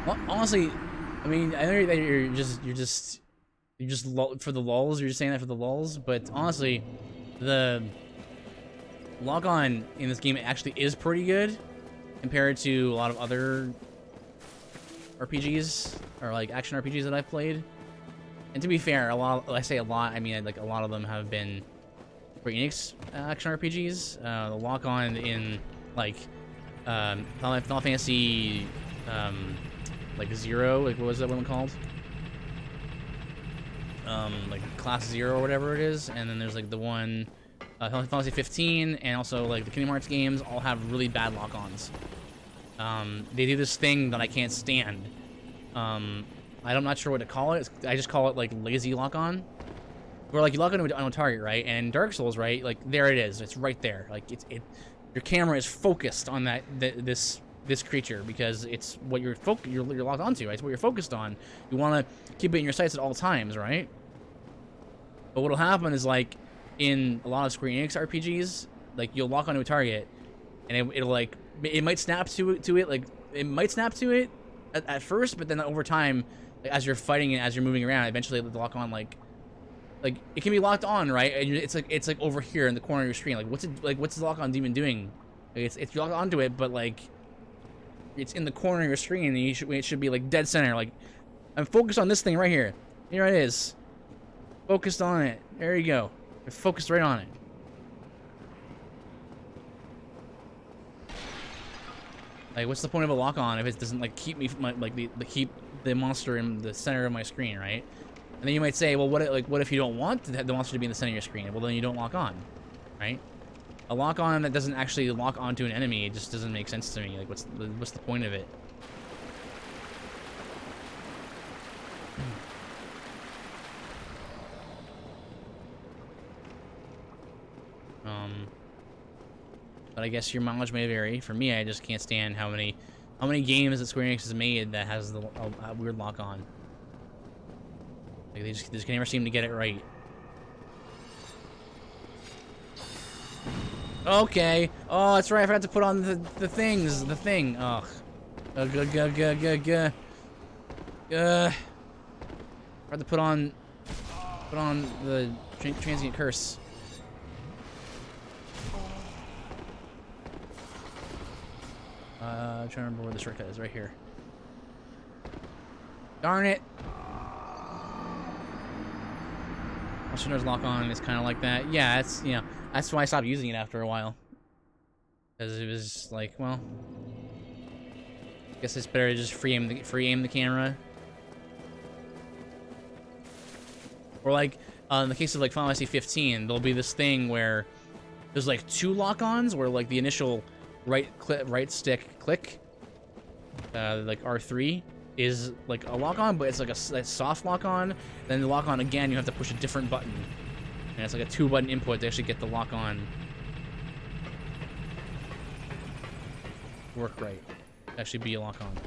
Well, honestly, I mean, I know that you're just for the lulz. You're just saying that for the lulz, but honestly, the log-on in this game actually is pretty good compared to a lot of other RPGs or like action RPGs that I've played. And to be fair, I say a lot, I mean like a lot of them have been Square Enix action RPGs. The lock-on in like Final Fantasy like Zero, like what was that one called? Like Class Zero or whatever it is, and then there's like the one Final Fantasy 15, and also like the Kingdom Hearts games all have really bad lock-ons. They do this thing that I can't stand. I'm not sure what to call it. I just call it like lazy lock-on, where like you lock on a target, right? And in Dark Souls, right? Like there it is. It's right there. Like your camera is focused on this creature because it's what you're locked onto, right? It's what you're focused on. You want to keep it in your sights at all times, right? But what'll happen is like in a lot of Square Enix RPGs, like you'll lock onto a target, and it'll like it might snap to it, like it might snap to it at first, but then over time, like, as you're fighting and as you're moving around, eventually it'll lock on like it can be locked on, right? And it's like over here in the corner of your screen. Like what's the lock on demon doing? Like, it's you're locked onto it, but like it's in the corner of your screen, and it should be like dead center. Like I'm focused on this thing right here. Here it is. Focused on it. There you go. You're focused right on it. Like, what's the point of a lock on if it doesn't like keep me keep the monster in the center of my screen, right? And then you might say, well, what if you don't want the monster to be in the center of your screen? Well, then you don't lock on, right? A lock on that doesn't actually lock onto an enemy, it just doesn't make sense to me. Like, what's the point of it? But I guess your mileage may vary. For me, I just can't stand how many games that Square Enix has made that has a weird lock on. Like they just can never seem to get it right. Okay. Oh, that's right. I forgot to put on the things. The thing. Ugh. Forgot to put on the transient curse. I'm trying to remember where the shortcut is. Right here. Darn it! Listener's lock on is kind of like that. Yeah, it's that's why I stopped using it after a while. Because it was like, well, I guess it's better to just free aim the camera. Or like in the case of like Final Fantasy 15, there'll be this thing where there's like 2 lock-ons where like the initial right stick click, like R3 is like a lock-on, but it's like a soft lock-on. Then the lock-on again, you have to push a different button, and it's like a 2-button input to actually get the lock-on work right. Actually, be a lock-on.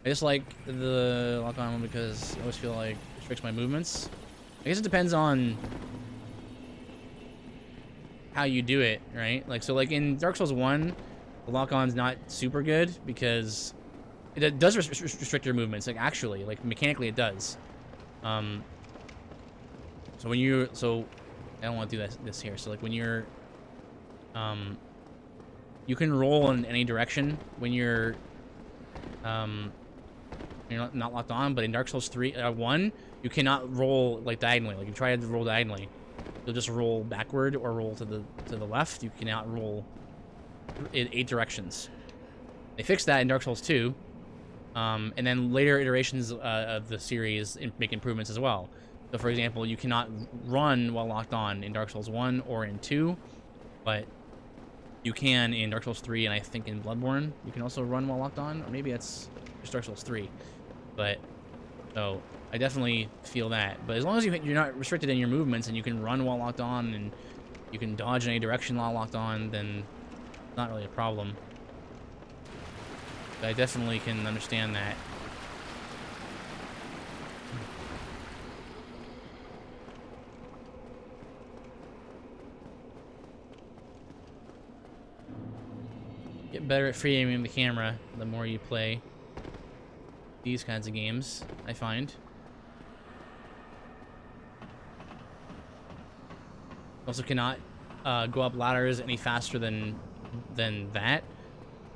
I just like the lock-on one because I always feel like it restricts my movements. I guess it depends on how you do it, right? Like so, like in Dark Souls 1. The lock-on's not super good because it does restrict your movements. Like actually, like mechanically, it does. So when I don't want to do this here. So like when you're, you can roll in any direction when you're not locked on. But in Dark Souls 1, you cannot roll like diagonally. Like you try to roll diagonally, you'll just roll backward or roll to the left. You cannot roll in 8 directions. They fixed that in Dark Souls 2, and then later iterations of the series make improvements as well. So, for example, you cannot run while locked on in Dark Souls 1 or in 2, but you can in Dark Souls 3, and I think in Bloodborne you can also run while locked on, or maybe that's just Dark Souls 3. But so I definitely feel that. But as long as you're not restricted in your movements and you can run while locked on and you can dodge in any direction while locked on, then not really a problem. But I definitely can understand that. Get better at free aiming the camera the more you play these kinds of games, I find. Also cannot go up ladders any faster than that.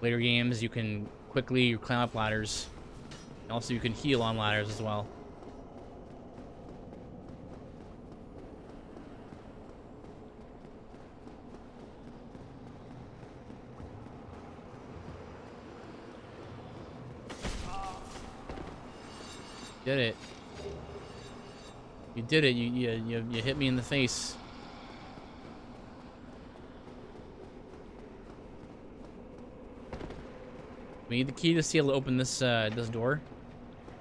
Later games, you can quickly climb up ladders. Also, you can heal on ladders as well. Did it. You did it. You hit me in the face. We need the key to seal to open this this door.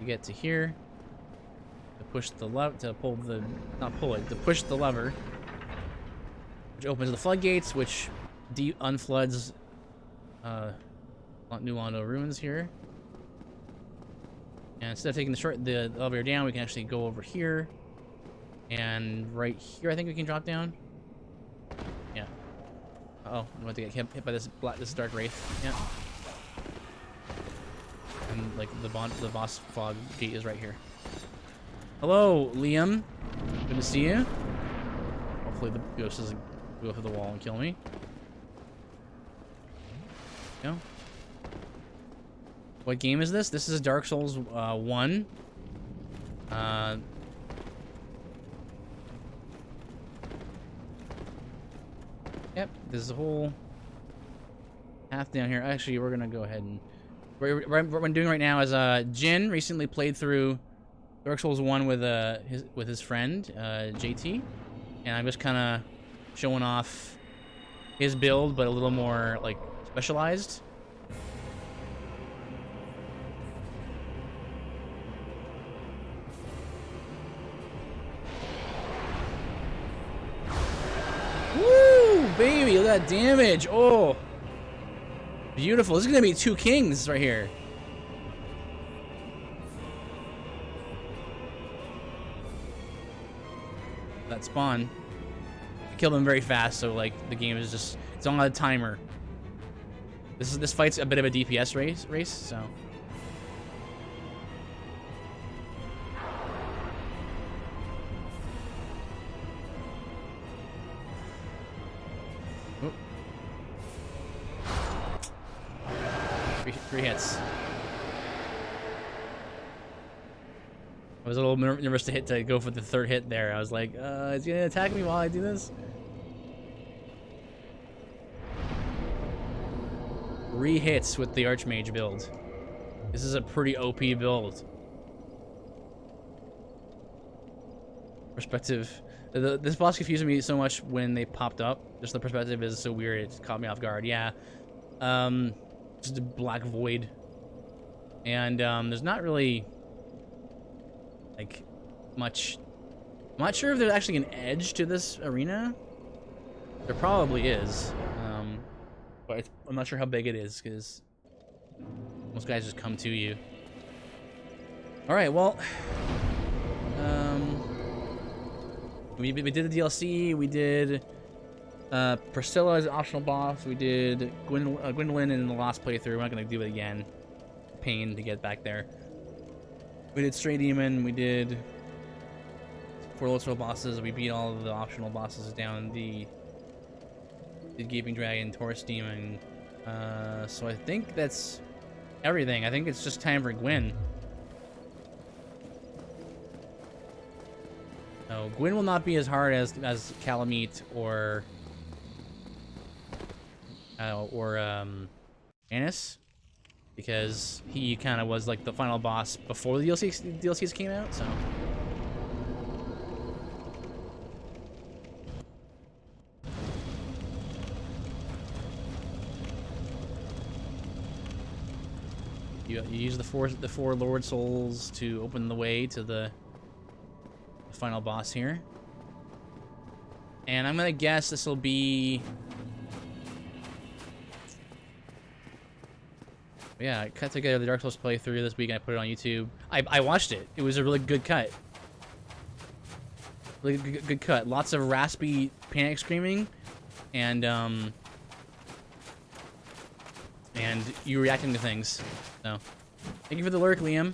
You get to here. To push the lever, to pull the, not pull it, to push the lever, which opens the floodgates, which unfloods New Londo ruins here. And instead of taking the elevator down, we can actually go over here. And right here, I think we can drop down. Yeah. Uh-oh, I'm about to get hit by this dark wraith. Yeah. And like the boss fog gate is right here. Hello, Liam. Good to see you. Hopefully the ghost doesn't go through the wall and kill me. No. What game is this? This is Dark Souls 1. Yep, there's a whole path down here. Actually, we're gonna go ahead and what I'm doing right now is Jin recently played through Dark Souls 1 with his friend JT, and I'm just kind of showing off his build, but a little more like specialized. Woo, baby, look at that damage. Oh, beautiful. This is gonna be 2 kings right here. That spawn. I killed him very fast, so like the game is just, it's on a timer. This fight's a bit of a DPS race, so. Oop. Three hits. I was a little nervous to go for the 3rd hit there. I was like, is he gonna attack me while I do this? 3 hits with the Archmage build. This is a pretty OP build. Perspective. This boss confused me so much when they popped up. Just the perspective is so weird. It caught me off guard. Yeah. Just a black void. And there's not really like much. I'm not sure if there's actually an edge to this arena. There probably is, but I'm not sure how big it is because most guys just come to you. All right, well, we did the DLC. We did Priscilla as an optional boss. We did Gwendolyn in the last playthrough. We're not gonna do it again. Pain to get back there. We did Stray Demon, we did 4 Lordstone bosses, we beat all of the optional bosses down, the Gaping Dragon, Taurus Demon, so I think that's everything. I think it's just time for Gwen. No, Gwen will not be as hard as Calamite or Annis. Because he kind of was like the final boss before the DLCs came out, so. You use the four Lord Souls to open the way to the final boss here. And I'm gonna guess this will be. Yeah, I cut together the Dark Souls playthrough this week and I put it on YouTube. I watched it. It was a really good cut. Really good cut. Lots of raspy panic screaming, and you reacting to things. So, thank you for the lurk, Liam.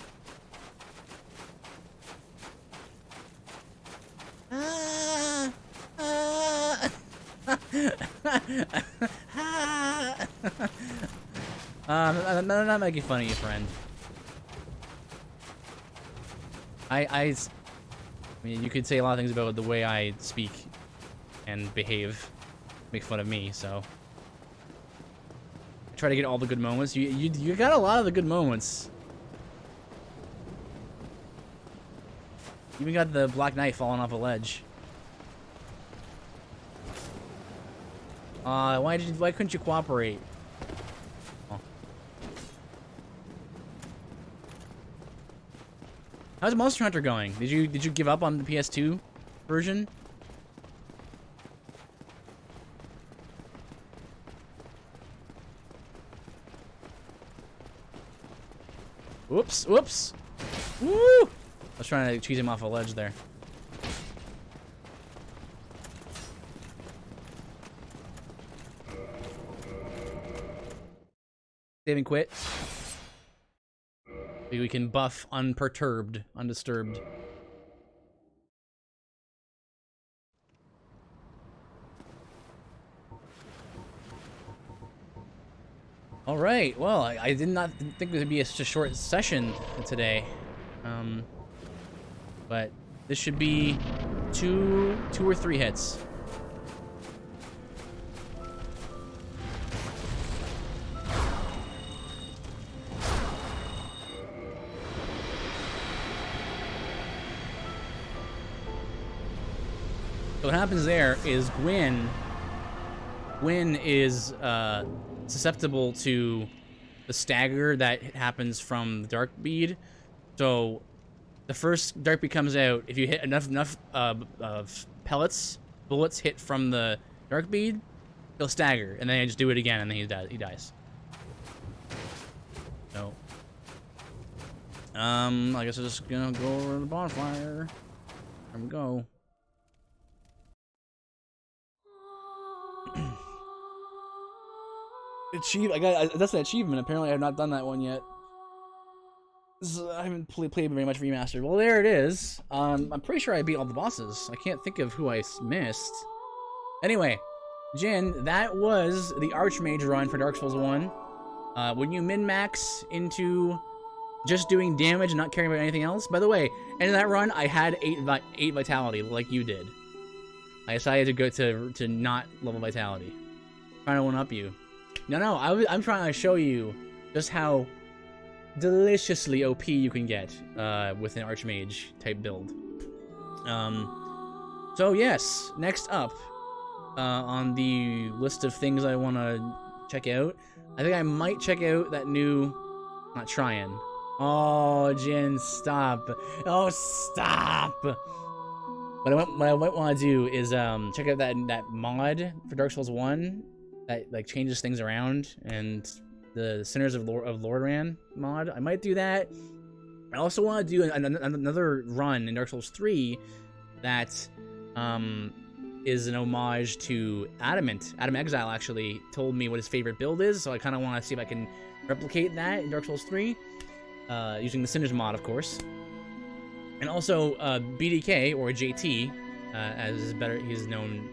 I'm not making fun of you, friend. I mean, you could say a lot of things about the way I speak and behave, make fun of me. So I try to get all the good moments. You got a lot of the good moments. You even got the Black Knight falling off a ledge. Why couldn't you cooperate? How's Monster Hunter going? Did you give up on the PS2 version? Whoops, whoops. Woo! I was trying to cheese him off a ledge there. Save and quit. Maybe we can buff unperturbed, undisturbed. All right. Well, I did not think it would be such a short session today, but this should be two or three hits. So what happens there is Gwyn is susceptible to the stagger that happens from the dark bead. So the first dark bead comes out. If you hit enough bullets hit from the dark bead, he'll stagger, and then I just do it again, and then he dies. So, I guess I'm just gonna go over to the bonfire. There we go. That's an achievement. Apparently, I have not done that one yet. I haven't played very much remastered. Well, there it is. I'm pretty sure I beat all the bosses. I can't think of who I missed. Anyway, Jin, that was the Archmage run for Dark Souls 1. When you min-max into just doing damage and not caring about anything else. By the way, in that run, I had 8 vitality, like you did. I decided to go to not level vitality. Trying to one-up you. No, I'm trying to show you just how deliciously OP you can get with an Archmage type build. So yes, next up on the list of things I want to check out, I think I might check out that new, not trying. Oh, Jin, stop. Oh, stop. What I might want to do is check out that mod for Dark Souls 1 that like changes things around, and the Sinners of Lordran mod. I might do that. I also want to do another run in Dark Souls 3 that is an homage to Adamant. Adam Exile actually told me what his favorite build is, so I kind of want to see if I can replicate that in Dark Souls 3 using the Sinners mod, of course. And also BDK, or JT, as he's known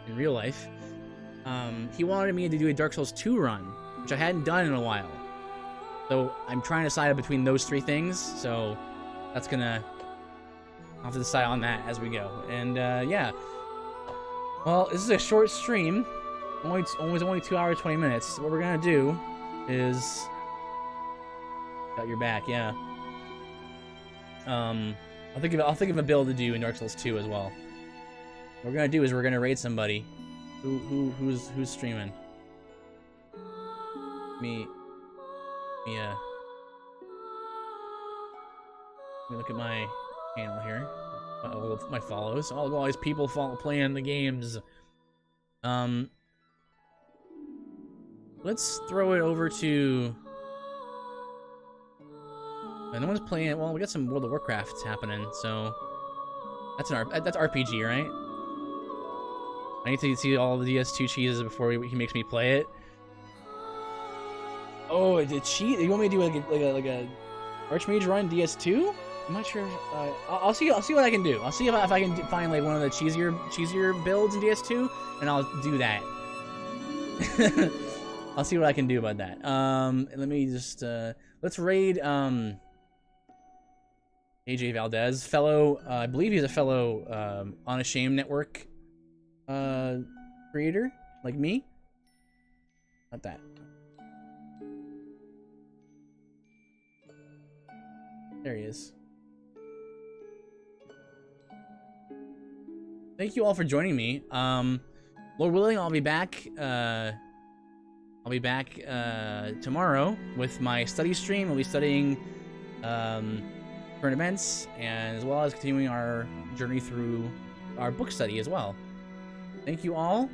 in real life. He wanted me to do a Dark Souls 2 run, which I hadn't done in a while. So I'm trying to decide between those 3 things. So that's gonna, I'll have to decide on that as we go. And yeah, well, this is a short stream, only 2 hours 20 minutes. What we're gonna do is, got your back, yeah. I'll think of a build to do in Dark Souls 2 as well. What we're gonna do is we're gonna raid somebody. Who's streaming? Me. Let me look at my channel here. My follows. All these people playing the games. Let's throw it over to. No one's playing it. Well, we got some World of Warcraft happening, so that's that's RPG, right? I need to see all the DS2 cheeses before he makes me play it. Oh, it cheat? You want me to do like a Archmage run DS2? I'm not sure. I'll see what I can do. I'll see if I can find like one of the cheesier builds in DS2, and I'll do that. I'll see what I can do about that. Let me just let's raid AJ Valdez, fellow. I believe he's a fellow Unashamed Network creator like me. Not that. There he is. Thank you all for joining me. Lord willing, I'll be back. I'll be back tomorrow with my study stream. I'll be studying current events, and as well as continuing our journey through our book study as well. Thank you all,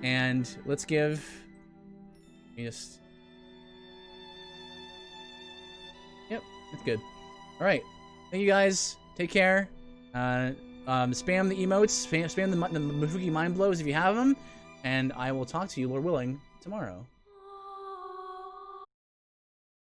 and let's give. Just. Yep, it's good. All right, thank you guys. Take care. Spam the emotes, spam the Mafuki mind blows if you have them, and I will talk to you, Lord willing, tomorrow.